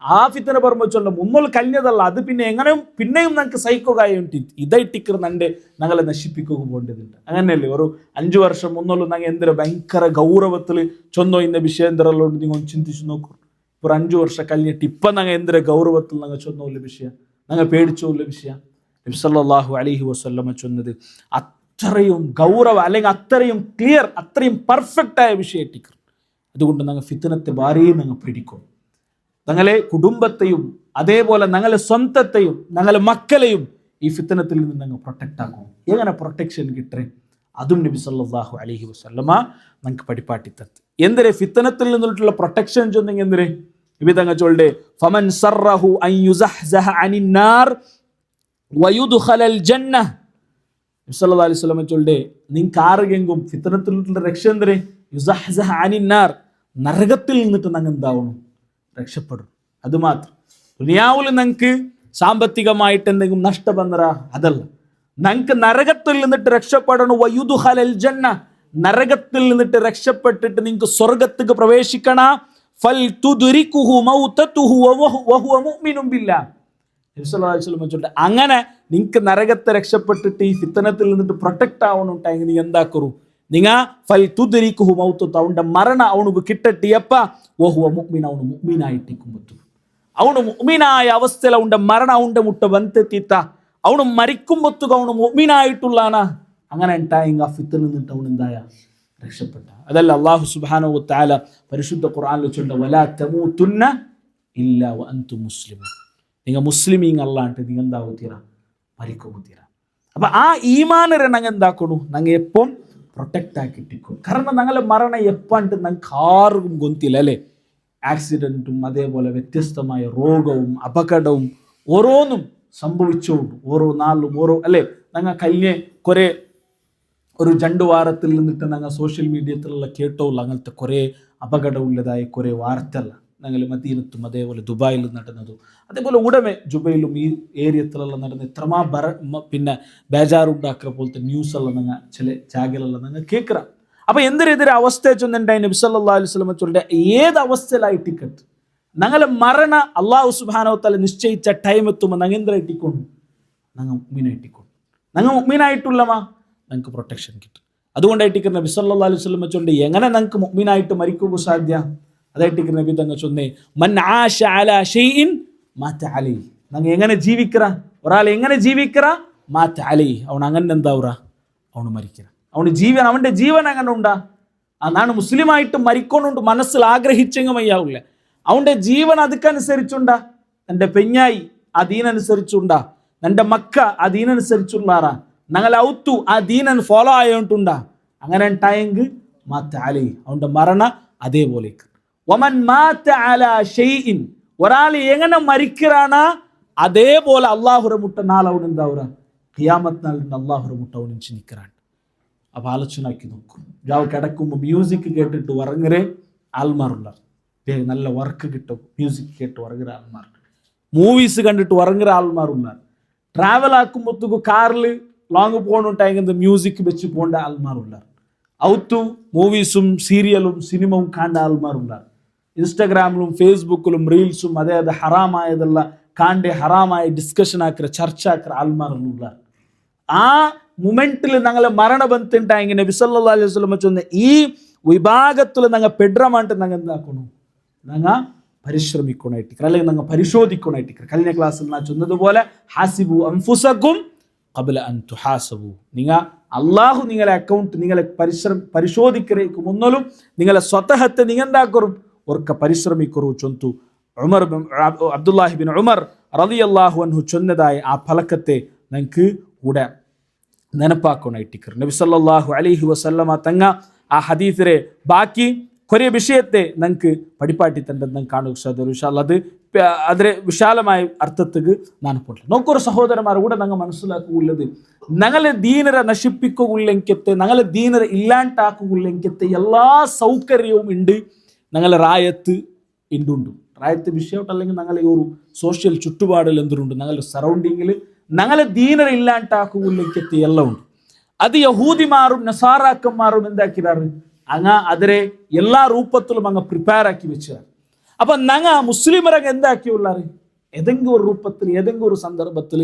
ആ ഫിത്തന പറയുമ്പോൾ ചൊല്ല മുന്നോൽ കഴിഞ്ഞതല്ല അത് പിന്നെ എങ്ങനെയും പിന്നെയും ഞങ്ങൾക്ക് സഹിക്കുകയുണ്ട് ഇതായിട്ടിക്കർ ഞങ്ങളെ നശിപ്പിക്കുക പോകേണ്ടതുണ്ട്. അങ്ങനെയല്ലേ ഒരു 5 വർഷം മുന്നോലും ഞങ്ങൾ എന്തൊരു ഭയങ്കര ഗൗരവത്തിൽ ചൊന്നോ ഇന്ന വിഷയം എന്തെല്ലാം നിങ്ങൾ ഒന്ന് ചിന്തിച്ചു നോക്കൂ. ഒരു 5 വർഷം കഴിഞ്ഞിട്ട് ഇപ്പം ഞങ്ങൾ എന്തൊരു ഗൗരവത്തിൽ ഞങ്ങൾ ചൊന്നോല്ല വിഷയം ഞങ്ങൾ പേടിച്ചോല്ല വിഷയം. നബി സല്ലല്ലാഹു അലൈഹി വസല്ലമ ചൊന്നത് അത്രയും ഗൗരവ അല്ലെങ്കിൽ അത്രയും ക്ലിയർ അത്രയും പെർഫെക്റ്റ് ആയ വിഷയത്തിക്കർ. അതുകൊണ്ട് ഞങ്ങൾ ഫിത്തനത്തെ ഭാര്യയും ഞങ്ങൾ പേടിക്കും. ഞങ്ങളെ കുടുംബത്തെയും അതേപോലെ ഞങ്ങളെ സ്വന്തത്തെയും ഞങ്ങളെ മക്കളെയും ഈ ഫിത്തനത്തിൽ നിന്ന് ഞങ്ങൾ പ്രൊട്ടക്റ്റ് ആക്കും. എങ്ങനെ പ്രൊട്ടക്ഷൻ കിട്ടേ അതും നബി സല്ലല്ലാഹു അലൈഹി വസല്ലമ ഞങ്ങൾക്ക് പഠിപ്പാട്ടിത്തത്. എന്തിരെ ഫിത്തനത്തിൽ നിന്നുള്ള പ്രൊട്ടക്ഷൻ ചൊന്നെങ്കിൽ എന്തിരെ നബി തങ്ങൾ ചൊല്ലെ ഫമൻ സറഹു അൻ യുസഹ്സഹ അനിൻ നാർ വയുദ്ഖലൽ ജന്ന. നബി സല്ലല്ലാഹു അലൈഹി വസല്ലമ ചൊല്ലെ നിങ്ങൾക്ക് ആരെങ്കിലും ഫിത്തനത്തിലുള്ള രക്ഷ എന്തിരെ യുസഹ്സഹ അനിൻ നാർ നരകത്തിൽ നിന്നിട്ട് ഞങ്ങൾ എന്താവണം രക്ഷപ്പെടും. അതുമാത്രം ദുനിയാവിൽ ഞങ്ങൾക്ക് സാമ്പത്തികമായിട്ട് എന്തെങ്കിലും നഷ്ടം വന്നറ അതല്ല, ഞങ്ങൾക്ക് നരകത്തിൽ നിന്നിട്ട് രക്ഷപ്പെടണം. വയുദ്ഖലൽ ജന്ന നരകത്തിൽ നിന്നിട്ട് രക്ഷപ്പെട്ടിട്ട് നിങ്ങൾക്ക് സ്വർഗത്തേക്ക് പ്രവേശിക്കണ. ഫൽ തുദ്രികുഹു മൗതതുഹു വഹുവ മുഅ്മിനുൻ ബില്ലാഹ്. നബി സല്ലല്ലാഹു അലൈഹി വസല്ലം ചൊല്ലിട്ട് അങ്ങനെ നിങ്ങൾക്ക് നരകത്തെ രക്ഷപ്പെട്ടിട്ട് ഈ ഫിത്തനത്തിൽ നിന്നിട്ട് പ്രൊട്ടക്റ്റ് ആവണുണ്ടായെങ്കിൽ നീ എന്താക്കറു നിങ്ങ ഫൽ തുദ്രിക്കുഹു മൗത്തു അവന്റെ മരണ അവനുക്ക് കിട്ടട്ടിയപ്പ വഹുവ മുഅ്മിൻ അവನು മുഅ്മിനായിട്ടിക്കുമ്പത്തു ಅವನು ಮುഅ್ಮಿನಾಯ ಅವಸ್ಥೆಲ ಉಂಡ ಮರಣ ಉಂಡ ಮುಟ್ಟ ಬಂತೆತ್ತಿತ್ತ ಅವನು മരിക്കുമ്പൊത്തുക അവನು മുഅ്മിനായിട്ടുള്ളാന അങ്ങനെ ഉണ്ടായെങ്കിൽ ആ ഫിത്തനിൽ നിന്നിട്ട് അവൻ എന്തായ രക്ഷപ്പെട്ട. അതല്ല അല്ലാഹു സുബ്ഹാനഹു വ തആല പരിശുദ്ധ ഖുർആനിൽ ചൊല്ല വലാ തമൂതുന്ന ഇല്ലാ വഅൻതും മുസ്ലിമൂൻ. നിങ്ങൾ മുസ്ലിമീങ് അല്ലാണ്ട് നിങ്ങൾ എന്താവുത്തീര മരിക്കുത്തീര. അപ്പൊ ആ ഈമാനരെ ഞങ്ങൾ എന്താക്കണു ഞങ്ങൾ എപ്പം പ്രൊട്ടക്റ്റ് ആക്കിട്ടിക്കും. കാരണം ഞങ്ങളെ മരണ എപ്പാണ്ട് ഞങ്ങൾക്ക് ആർക്കും ഗൊന്തില്ല അല്ലേ. ആക്സിഡൻറ്റും അതേപോലെ വ്യത്യസ്തമായ രോഗവും അപകടവും ഓരോന്നും സംഭവിച്ചോണ്ട് ഓരോ നാളിലും ഓരോ അല്ലേ. ഞങ്ങൾ കഴിഞ്ഞ കുറേ ഒരു 2 വാരത്തിൽ നിന്നിട്ട് ഞങ്ങൾ സോഷ്യൽ മീഡിയത്തിലുള്ള കേട്ടോല്ല അങ്ങനത്തെ കുറേ അപകടമുള്ളതായ കുറേ വാർത്തല്ല ഞങ്ങൾ മദീനത്തും അതേപോലെ ദുബായിലും നടന്നതും അതേപോലെ ഉടമെ ജുബൈലും ഈ ഏരിയത്തിലെല്ലാം നടന്ന എത്രമാ പിന്നെ ബേജാറുണ്ടാക്കുന്ന പോലത്തെ ന്യൂസെല്ലാം ഞങ്ങൾ ചില ജാഗലെല്ലാം ഞങ്ങൾ കേൾക്കുക. അപ്പം എന്തിനെതിരെ അവസ്ഥ ചൊന്നുണ്ടായി നബി സല്ലല്ലാഹു അലൈഹി വസല്ലം ചൊല്ലിയ ഏത് അവസ്ഥയിലായിട്ടിക്കട്ട് ഞങ്ങളെ മരണ അല്ലാഹു സുബ്ഹാനഹു വ തആല നിശ്ചയിച്ച ടൈം എത്തുമ്പോൾ ഞങ്ങൾ എന്തിനായിട്ടിക്കൊണ്ട് ഞങ്ങൾ മുഅ്മിനായിട്ടിക്കൊണ്ട് ഞങ്ങൾ മുഅ്മിനായിട്ടുള്ളമാ ഞങ്ങൾക്ക് പ്രൊട്ടക്ഷൻ കിട്ടും. അതുകൊണ്ടായിട്ട് നബി സല്ലല്ലാഹു അലൈഹി വസല്ലം ചൊല്ലി എങ്ങനെ ഞങ്ങൾക്ക് മുഅ്മിനായിട്ട് മരിക്കുക സാധ്യ. അതായിട്ട് നബി തങ്ങൾ ചൊന്നേ മൻ ആശ അലാ ഷൈഇൻ മാത അലൈഹി. ഞങ്ങൾ എങ്ങനെ ജീവിക്കറ ഒരാൾ എങ്ങനെ ജീവിക്കറ മാത അലൈഹി അവൻ അങ്ങനെ എന്താവുറ അവന് മരിക്കറ അവന്റെ ജീവൻ അങ്ങനെ ഉണ്ടാ. നാണ് മുസ്ലിമായിട്ട് മരിക്കൊണ്ടുണ്ട് മനസ്സിൽ ആഗ്രഹിച്ചെങ്കിൽ മയ്യാവില്ല. അവന്റെ ജീവൻ അതുക്കനുസരിച്ചുണ്ടാ. എൻ്റെ പെഞ്ഞായി ആ ദീനനുസരിച്ചുണ്ടാ. എൻ്റെ മക്ക ആ ദീനനുസരിച്ചുള്ളാറാ. ഞങ്ങൾ ഔത്തു ആ ദീനൻ ഫോളോ ആയോണ്ടുണ്ടാ. അങ്ങനെ ഉണ്ടായെങ്കിൽ മാത അലൈഹി അവന്റെ മരണ അതേപോലെ. വമൻ മാത അലാ ഷൈഇൻ ഒരാൾ എങ്ങനെ മരിക്കറാണ് അതേപോലെ അള്ളാഹുര മുട്ട നാളെ അവൻ എന്താവുക ഖിയാമത്ത് നാളിൽ അള്ളാഹുര മുട്ട അവൻ ചിന്തിക്കറാണ്. അപ്പോൾ ആലോചനാക്കി നോക്കും. രാവ് കിടക്കുമ്പോൾ മ്യൂസിക് കേട്ടിട്ട് ഉറങ്ങുറേ ആൾമാറുള്ള നല്ല വർക്ക് കിട്ടും. മ്യൂസിക് കേട്ട് ഉറങ്ങുற ആൾമാർ, മൂവീസ് കണ്ടിട്ട് ഉറങ്ങുற ആൾമാറുള്ള, ട്രാവൽ ആക്കുമ്പോഴത്തേക്ക് കാറിൽ ലോങ് പോകണുണ്ടായെങ്കിൽ മ്യൂസിക് വെച്ച് പോകേണ്ട ആൾമാറുള്ള, ഔത്തു മൂവീസും സീരിയലും സിനിമവും കാണേണ്ട ആൾമാറുള്ള, ഇൻസ്റ്റാഗ്രാമിലും ഫേസ്ബുക്കിലും റീൽസും അതേ ഹറാമായതല്ല കാണ്ടേ ഹറാമായ ഡിസ്കഷൻ ആക്കിற ചർച്ച ആക്കിற ആൾമാറുള്ള ആ മൊമെന്റിൽ ഞങ്ങളെ മരണ ബന്ധുണ്ടായെങ്കിൽ നബി സല്ലല്ലാഹു അലൈഹി വസല്ലം ചൊന്ന ഈ വിഭാഗത്തിൽ ഞങ്ങൾ പെടമാണ്ട് ഞങ്ങൾ എന്താക്കണു ഞങ്ങൾ പരിശ്രമിക്കണായിട്ടിക്കർ അല്ലെങ്കിൽ ഞങ്ങൾ പരിശോധിക്കണായിട്ടിക്കർ. കഴിഞ്ഞ ക്ലാസ്സിൽ ഞാൻ ചൊന്നതുപോലെ ഹാസിബു അൻഫുസകും ഖബ്ല അൻ തുഹാസബു. നിങ്ങൾ അള്ളാഹു നിങ്ങളെ അക്കൗണ്ട് നിങ്ങളെ പരിശോധിക്കരേക്കും ഒന്നലും നിങ്ങളെ സ്വതഹത്തെ നിങ്ങൾ എന്താക്കറും ഓർക്ക പരിശ്രമിക്കറു ചൊന്തു ഉമർ അബ്ദുല്ലാഹി ബിൻ ഉമർ റളിയല്ലാഹു അൻഹു ചൊന്നതായ ആ ഫലക്കത്തെ ഞങ്ങൾക്ക് കൂടെ ನೆನಪಾಕೋಣೈಟಿಕರು. ನಬಿ ಸಲ್ಲಲ್ಲಾಹು ಅಲೈಹಿ ವಸಲ್ಲಮ ತಂಗ ಆ ಹದೀಸರೆ ಬಾಕಿ ಕೊರೆಯ ವಿಷಯത്തെ ഞങ്ങൾക്ക് പടിപ്പാട്ടി തണ്ടത് ഞങ്ങൾക്ക് കാണുക സാധ്യത. ഇൻഷാല്ലാ അത് അതിലെ വിശാലമായ അർത്ഥത്തിക്ക് ഞാൻ പോട്ടില്ല. നോക്കൊരു സഹോദരന്മാർ കൂടെ ഞങ്ങൾ മനസ്സിലാക്കുകയുള്ളത് ഞങ്ങളെ ദീനരെ നശിപ്പിക്കുകയില്ലെങ്കത്തെ ഞങ്ങളെ ദീനരെ ഇല്ലാണ്ടാക്കുകയില്ലെങ്കത്തെ എല്ലാ സൗകര്യവും ഉണ്ട് ഞങ്ങളെ റായത്ത് ഉണ്ടുണ്ട്. റായത്ത് വിഷയമായിട്ട് അല്ലെങ്കിൽ ഞങ്ങളെ ഒരു സോഷ്യൽ ചുറ്റുപാടിൽ എന്തുണ്ട് ഞങ്ങളുടെ സറൗണ്ടിങ്ങിൽ ഞങ്ങളെ ദീനരെ ഇല്ലാണ്ടാക്കുകയില്ലെങ്കത്തെ എല്ലാം ഉണ്ട്. അത് യഹൂദിമാരും നസാറാക്കന്മാരും എന്താക്കിറാറ് അങ്ങ് അതിരെ എല്ലാ രൂപത്തിലും അങ്ങ് പ്രിപ്പയർ ആക്കി വെച്ചാറ്. അപ്പം ഞങ്ങൾ മുസ്ലിമരങ്ങ് എന്താക്കിയുള്ളാറ് ഏതെങ്കിലും ഒരു രൂപത്തിൽ ഏതെങ്കിലും ഒരു സന്ദർഭത്തിൽ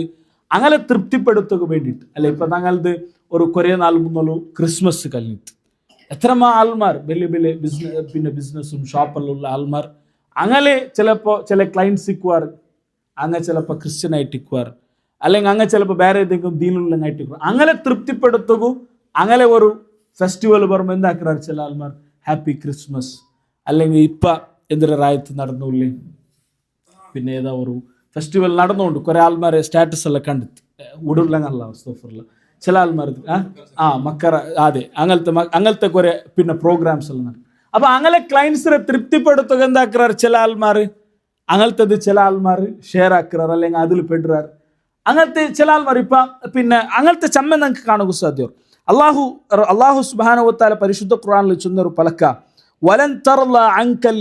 അങ്ങനെ തൃപ്തിപ്പെടുത്തുക വേണ്ടിയിട്ട് അല്ലെ. ഇപ്പം ഞങ്ങളത് ഒരു കുറേ നാൾ മുന്നോളൂ ക്രിസ്മസ് കഴിഞ്ഞിട്ട് എത്രമാ ആൾമാർ വലിയ വലിയ ബിസിനസ്സും ഷോപ്പെല്ലാം ഉള്ള ആൾമാർ അങ്ങനെ ചിലപ്പോൾ ചില ക്ലയൻറ്റ്സ് ഇക്കുവാർ അങ്ങനെ ചിലപ്പോൾ ക്രിസ്ത്യനായിട്ട് ഇക്കുവാർ അല്ലെങ്കിൽ അങ്ങനെ ചിലപ്പോൾ വേറെ ഏതെങ്കിലും ദീനുള്ളങ്ങായിട്ട് ഇക്കുവാർ അങ്ങനെ തൃപ്തിപ്പെടുത്തുക. അങ്ങനെ ഒരു ഫെസ്റ്റിവൽ പറയുമ്പോൾ എന്താക്കാറ് ചില ആൾമാർ ഹാപ്പി ക്രിസ്മസ് അല്ലെങ്കിൽ ഇപ്പം എന്തൊരു റായത്ത് നടന്നില്ലേ പിന്നെ ഏതാ ഒരു ഫെസ്റ്റിവൽ നടന്നുകൊണ്ട് കുറേ ആൾമാരെ സ്റ്റാറ്റസ് എല്ലാം കണ്ടിട്ട് ഉടുള്ളങ്ങല്ല സ്തോഫറില്ല ചില ആൾമാർ മക്കറ അതെ അങ്ങനത്തെ കുറേ പിന്നെ പ്രോഗ്രാംസ് എല്ലാം നടക്കും. അപ്പം അങ്ങനെ ക്ലയൻസിനെ തൃപ്തിപ്പെടുത്തുക എന്താക്കാറ് ചില ആൾമാർ അങ്ങനത്തത് ചില ആൾമാർ ഷെയർ ആക്കാറ് അല്ലെങ്കിൽ അതിൽ പെടുറാറ് അങ്ങനത്തെ ചില ആൾമാർ ഇപ്പം പിന്നെ അങ്ങനത്തെ ചമ്മ ഞങ്ങൾക്ക് കാണുക സാധ്യം. അള്ളാഹു സുബ്ഹാനഹു വ തആല പരിശുദ്ധ ഖുർആനിൽ ചൊന്നൊരു പലക്ക വലൻ തർള അൻകൽ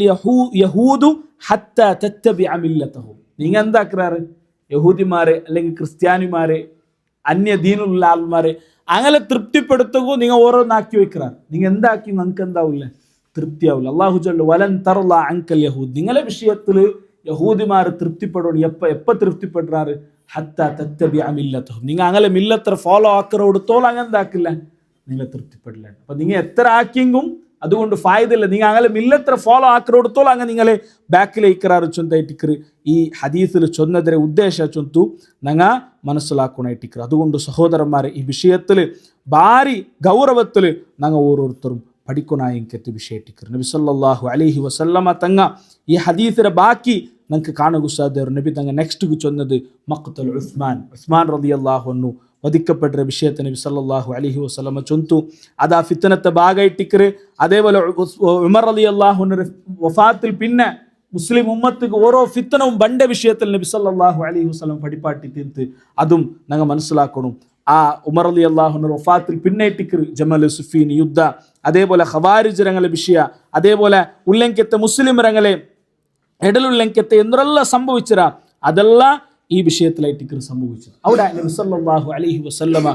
യഹൂദു ഹത്താ തത്തബിഅ മില്ലതഹും. നിങ്ങൾ എന്താക്കാറ് യഹൂദിമാരെ അല്ലെങ്കിൽ ക്രിസ്ത്യാനിമാരെ അന്യ ദീനുള്ള ആൾമാരെ അങ്ങനെ തൃപ്തിപ്പെടുത്തുക നിങ്ങൾ ഓരോന്നാക്കി വെക്കാറ്. നിങ്ങൾ എന്താക്കി നിങ്ങൾക്ക് എന്താവില്ല തൃപ്തിയാവില്ല. അള്ളാഹു ചൊല്ലു വലൻ തർള അൻകൽ യഹൂദ് നിങ്ങളെ വിഷയത്തിൽ യഹൂദിമാർ തൃപ്തിപ്പെടണം. എപ്പ തൃപ്തിപ്പെടുறாரு? ഹത്ത തത്തബിഅ മില്ലത്തഹും. നിങ്ങൾ അങ്ങനെ മില്ലത്ര ഫോളോ ആക്കറോടത്തോളം അങ്ങനെ എന്താക്കില്ല, നിങ്ങൾ തൃപ്തിപ്പെടില്ല. അപ്പൊ നിങ്ങൾ എത്ര ആക്കിയെങ്കും അതുകൊണ്ട് ഫായതില്ല. നിങ്ങൾ അങ്ങനെ മില്ലത്ര ഫോളോ ആക്കറോടത്തോളം അങ്ങനെ നിങ്ങളെ ബാക്കിലേക്കറാറ് ചൊന്തയിട്ടിക്കറ്. ഈ ഹദീസിൽ ചൊന്നതിര ഉദ്ദേശ ചൊന്തു നങ്ങ മനസ്സിലാക്കണായിട്ടിക്കറ്. അതുകൊണ്ട് സഹോദരന്മാരെ, ഈ വിഷയത്തിൽ ഭാരി ഗൗരവത്തിൽ ഞങ്ങൾ ഓരോരുത്തരും പഠിക്കണായെങ്കെത്തി വിഷയട്ടിക്കറ്. നബി സല്ലല്ലാഹു അലൈഹി വസല്ലമ തങ്ങ ഈ ഹദീസിന്റെ ബാക്കി നമുക്ക് കാണുക സാധ്യത. നബി തങ്ങ നെക്സ്റ്റ് ചൊന്നത് മഖ്തൽ ഉസ്മാൻ റളിയല്ലാഹു അൻഹു വധിക്കപ്പെട്ട വിഷയത്തെ നബി സല്ലല്ലാഹു അലൈഹി വസല്ലമ ചൊന്തു. അതാ ഫിത്തനത്തെ ഭാഗമായിട്ടിക്കറ്. അതേപോലെ ഉമർ റളിയല്ലാഹു അൻഹു വഫാത്തിൽ പിന്നെ മുസ്ലിം ഉമ്മത്തുക്ക് ഓരോ ഫിത്തനവും ബണ്ട വിഷയത്തിൽ നബി സല്ലല്ലാഹു അലൈഹി വസല്ലം പഠിപ്പാട്ടി തീർത്ത് അതും ഞങ്ങൾ മനസ്സിലാക്കണം. ആ ഉമർ റളിയല്ലാഹു അൻഹു വഫാത്തിൽ പിന്നേറ്റിക്കറ് ജമൽ സുഫീൻ യുദ്ധ, അതേപോലെ ഖവാരിജ് രംഗലെ വിഷയ, അതേപോലെ ഉല്ലംഘ്യത്തെ മുസ്ലിം രംഗലെ എടലുല്ലംഘ്യത്തെ എന്തെല്ലാം സംഭവിച്ചരാ അതെല്ലാം ഈ വിഷയത്തിലായിട്ട് സംഭവിച്ചത്. അവിടെ നബി സല്ലല്ലാഹു അലൈഹി വസല്ലമ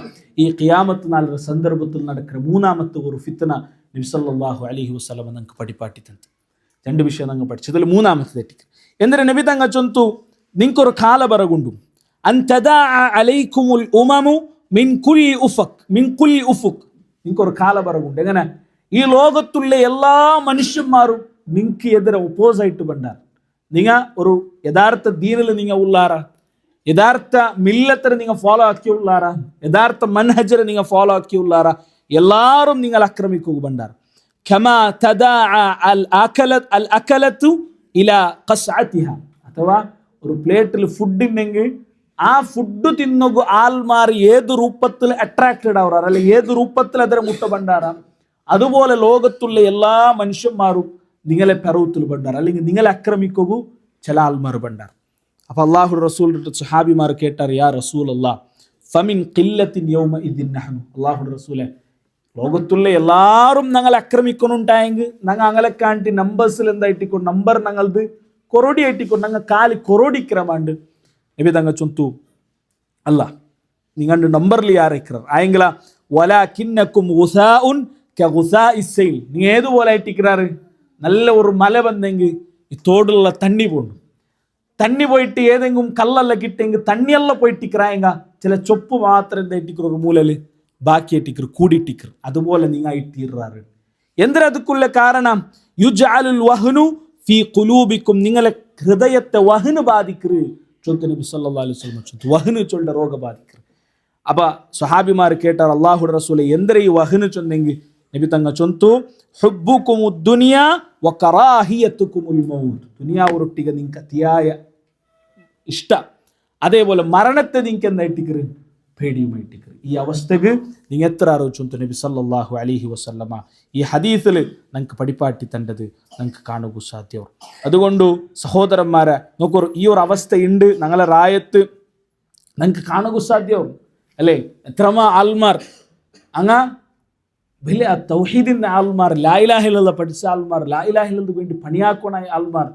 ഈ ഖിയാമത്ത് നാളുടെ സന്ദർഭത്തിൽ നടക്കുന്ന മൂന്നാമത്തെ ഒരു ഫിത്തന നബി സല്ലല്ലാഹു അലൈഹി വസല്ലമ നമുക്ക് പഠിപ്പാട്ടി തന്നു. രണ്ട് വിഷയം ഞങ്ങൾ പഠിച്ചതിൽ മൂന്നാമത്തെ തെറ്റിക്ക് എന്തിനാ നബി തങ്ങ ചൊന്തു, നിങ്ങൾക്കൊരു കാല ബറകുണ്ടും അലൈക്കുമുൽ ഉമമു മിൻ കുല്ലി ഉഫുക്. നിങ്ങൾക്കൊരു കാല ബറകുണ്ട്. എങ്ങനെ? ഈ ലോകത്തുള്ള എല്ലാ മനുഷ്യന്മാരും നിങ്ങൾക്ക് എതിരെ ഒപ്പോസായിട്ട് ബണ്ടാർ. നിങ്ങൾ ഒരു യഥാർത്ഥ ദീനിൽ നിങ്ങൾ ഉള്ളാറ, യഥാർത്ഥ മില്ലത്തിനെ നിങ്ങൾ ഫോളോ ആക്കി ഉള്ളാറ, യഥാർത്ഥ മൻഹജരെ നിങ്ങൾ ഫോളോ ആക്കി ഉള്ളാറ, എല്ലാവരും നിങ്ങൾ ആക്രമിക്കുക ബണ്ടാർ. അഥവാ ഒരു പ്ലേറ്റിൽ ഫുഡ് ഉണ്ടെങ്കിൽ ആ ഫുഡ് തിന്നുക ആൾമാർ ഏത് രൂപത്തിൽ അട്രാക്റ്റഡ് ആവാറ്, അല്ലെങ്കിൽ ഏത് രൂപത്തിൽ അതിനെ മുട്ട ബണ്ടാറ, അതുപോലെ ലോകത്തുള്ള എല്ലാ മനുഷ്യന്മാരും നിങ്ങളെ പെറവത്തിൽ ബണ്ടാർ, അല്ലെങ്കിൽ നിങ്ങളെ ആക്രമിക്കുക ചില ആൾമാർ ബണ്ടാർ. അപ്പൊ അള്ളാഹു റസൂൽ സുഹാബിമാർ കേട്ടാർ, യാ റസൂൽ അല്ലാഹ് ഫമിൻ ഖില്ലത്തിൻ യൗമ ഇദിൻ നഹ്നു. അള്ളാഹു റസൂലെ, ലോകത്തുള്ള എല്ലാവരും ഞങ്ങൾ ആക്രമിക്കൊണ്ടുണ്ടായെങ്കിൽ ഞങ്ങൾ അങ്ങനെ കാണിട്ട് നമ്പേഴ്സിൽ എന്തായിട്ടിക്കൊണ്ട് നമ്പർ ഞങ്ങളത് കൊറോടി ആയിട്ടിക്കൊണ്ട് ഞങ്ങൾ കാലി കൊറോടിക്രമാണ്ട്. നബി തങ്ങ ചൊന്തു, അല്ല നിങ്ങളുടെ നമ്പറിൽ ആരയ്ക്കറ ആയെങ്കില വലാകിന്നകും ഗുസാഉൻ കഗുസാഇസ്സൈൽ. നിങ്ങൾ ഏതുപോലെ ആയിട്ടിക്கிறாரு? നല്ല ഒരു മല വന്നെങ്കിൽ ഈ തോടുള്ള തണ്ണി പോണ്ട്, തണ്ണി പോയിട്ട് ഏതെങ്കിലും കല്ലെല്ലാം കിട്ടിയെങ്കിൽ തണ്ണിയെല്ലാം പോയിട്ടിക്கிறாയെങ്ക ചില ചൊപ്പ് മാത്രം എന്തായിട്ടിക്കർ ഒരു മൂലല് ബാക്കിയായിട്ടിക്കർ കൂടിയിട്ടിക്കർ. അതുപോലെ നിങ്ങൾ ആയിത്തീറാറ്. എന്തിനതുക്കുള്ള കാരണം? യുജഅലുൽ വഹ്നു ഫീ ഖുലൂബിക്കും. നിങ്ങളെ ഹൃദയത്തെ വഹ്ന് ബാധിക്കറ് ചൊല്ല് നബി സല്ലല്ലാഹു അലൈഹി വസല്ലം ചൊല്ല് വഹ്ന് ചൊല്ല രോഗ ബാധിക്കറ്. അപ്പൊ സ്വഹാബിമാർ കേട്ടാർ, അല്ലാഹുവിന്റെ റസൂലെ എന്തിര ഈ വഹ്ന് ചൊന്നെങ്കിൽ നബി തങ്ങ ചൊന്തു, ഹുബ്ബുകുമുദ് ദുനിയാ വകറാഹിയതുകുമുൽ മൗത്ത്. ദുനിയാവൊരൊട്ടിಗೆ നിങ്ങൾക്ക് അതിയായ ഇഷ്ട, അതേപോലെ മരണത്തെ നിങ്ങൾക്ക് എന്തായിട്ടിക്കറ് പേടിയുമായിട്ടിക്കറ്. ഈ അവസ്ഥക്ക് നിങ്ങൾ എത്ര ആലോചിച്ചു നബി സല്ലല്ലാഹു അലൈഹി വസല്ലമ ഈ ഹദീസിൽ നമുക്ക് പഠിപ്പാട്ടി തണ്ടത് നമുക്ക് കാണുക സാധ്യവും. അതുകൊണ്ട് സഹോദരന്മാരെ നോക്കൂ, ഈ ഒരു അവസ്ഥയുണ്ട് ഞങ്ങളെ റായത്ത് നമുക്ക് കാണുക സാധ്യവും അല്ലേ? എത്രമാ ആൾമാർ അങ്ങ വലിയ തൗഹീദിന്റെ ആൾമാർ, ലാ ഇലാഹ ഇല്ലല്ലാഹ് പഠിച്ച ആൾമാർ, ലാ ഇലാഹ ഇല്ലല്ലാഹ് വേണ്ടി പണിയാക്കണ ആൾമാർ.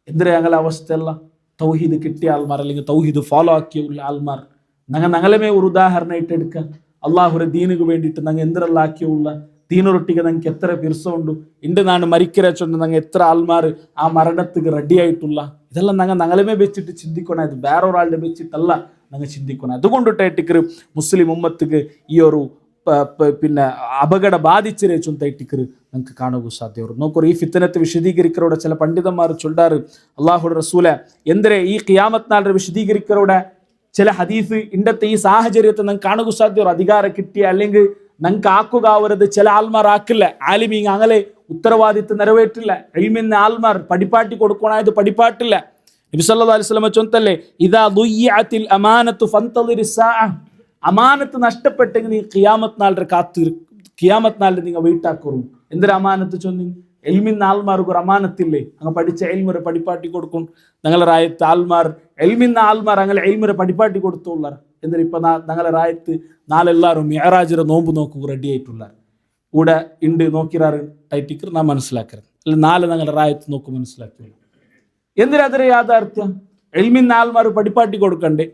എന്തിനാ ഞങ്ങളെ അവസ്ഥയല്ല? തൗഹീദ് കിട്ടിയ ആൾമാർ, അല്ലെങ്കിൽ തൗഹീദ് ഫോളോ ആക്കിയുള്ള ആൾമാർ. ഞങ്ങളെ ഒരു ഉദാഹരണമായിട്ട് എടുക്കുക. അള്ളാഹുരെ ദീനുക്ക് വേണ്ടിയിട്ട് ഞങ്ങൾ എന്തെല്ലാം ആക്കിയുള്ള ദീനൊരൊട്ടിಗೆ ഞങ്ങൾക്ക് എത്ര പിർസമുണ്ട്. ഇണ്ട് നാണ് മരിക്കര ചൊന്ന് ഞങ്ങൾ എത്ര ആൾമാർ ആ മരണത്തിക്ക് റെഡി ആയിട്ടുള്ള. ഇതെല്ലാം ഞങ്ങളെ വെച്ചിട്ട് ചിന്തിക്കണം. ഇത് വേറൊരാളുടെ വെച്ചിട്ടല്ല ഞങ്ങൾ ചിന്തിക്കണം. അതുകൊണ്ടിട്ടായിട്ടിക്കറ് മുസ്ലിം ഉമ്മത്തിക്ക് ഈ ഒരു പിന്നെ അപകട ബാധിച്ചരെ ചൊന്തയിട്ടിക്കറ് നമുക്ക് കാണുക സാധ്യവും. നോക്കൂ, ഈ ഫിത്തനത്തെ വിശദീകരിക്കറോടെ ചില പണ്ഡിതന്മാർ ചൊല്ലാറ്, അള്ളാഹുടെ റസൂലെ എന്തിരെ ഈ ഖിയാമത്ത് നാളിന്റെ വിശദീകരിക്കറോടെ ചില ഹദീസ് ഇണ്ടത്തെ ഈ സാഹചര്യത്തെ നമുക്ക് കാണുക സാധ്യവും. അധികാരം കിട്ടിയ അല്ലെങ്കിൽ ഞങ്ങൾക്ക് ആക്കുക അവരത് ചില ആൾമാർ ആക്കില്ല. ആലിമീങ് അങ്ങനെ ഉത്തരവാദിത്വം നിറവേറ്റില്ല. ഇൽമിന്ന ആൾമാർ പഠിപ്പാട്ടി കൊടുക്കണായത് പഠിപ്പാട്ടില്ല. നബി സല്ലല്ലാഹു അലൈഹി വസല്ലം ചൊന്തല്ലേ, ഇദാ ദുയ്യിഅത്തിൽ അമാനത്തു ഫന്തളിരി സാഅ. അമാനത്ത് നഷ്ടപ്പെട്ടെങ്കിൽ നീ ഖിയാമത്ത് നാളിന്റെ ഖിയാമത്ത് നാളിൽ നിങ്ങൾ വീട്ടാക്കറും. എന്തൊരു അമാനത്ത് ചൊന്നി? എൽമിന്ന ആൾമാർക്ക് ഒരു അമാനത്തില്ലേ? അങ്ങ് പഠിച്ച എൽമുറെ പഠിപ്പാട്ടി കൊടുക്കും. ഞങ്ങളെ റായത്ത് ആൾമാർ എൽമിന്ന ആൾമാർ അങ്ങനെ എൽമുറെ പഠിപ്പാട്ടി കൊടുത്തുള്ളാർ. എന്നിട്ട് ഇപ്പൊ ഞങ്ങളെ റായത്ത് നാലെല്ലാവരും മിഅ്റാജിന്റെ നോമ്പ് നോക്കുക റെഡി ആയിട്ടുള്ളാർ. ഇവിടെ ഉണ്ട് നോക്കിറാറ് ടൈറ്റിക്കർ നാം മനസ്സിലാക്കരുത്. അല്ല നാളെ ഞങ്ങളെ റായത്ത് നോക്കും മനസ്സിലാക്കില്ല. എന്തിനതൊരു യാഥാർത്ഥ്യം? എൽമിന്ന ആൾമാർ പഠിപ്പാട്ടി കൊടുക്കണ്ടേ?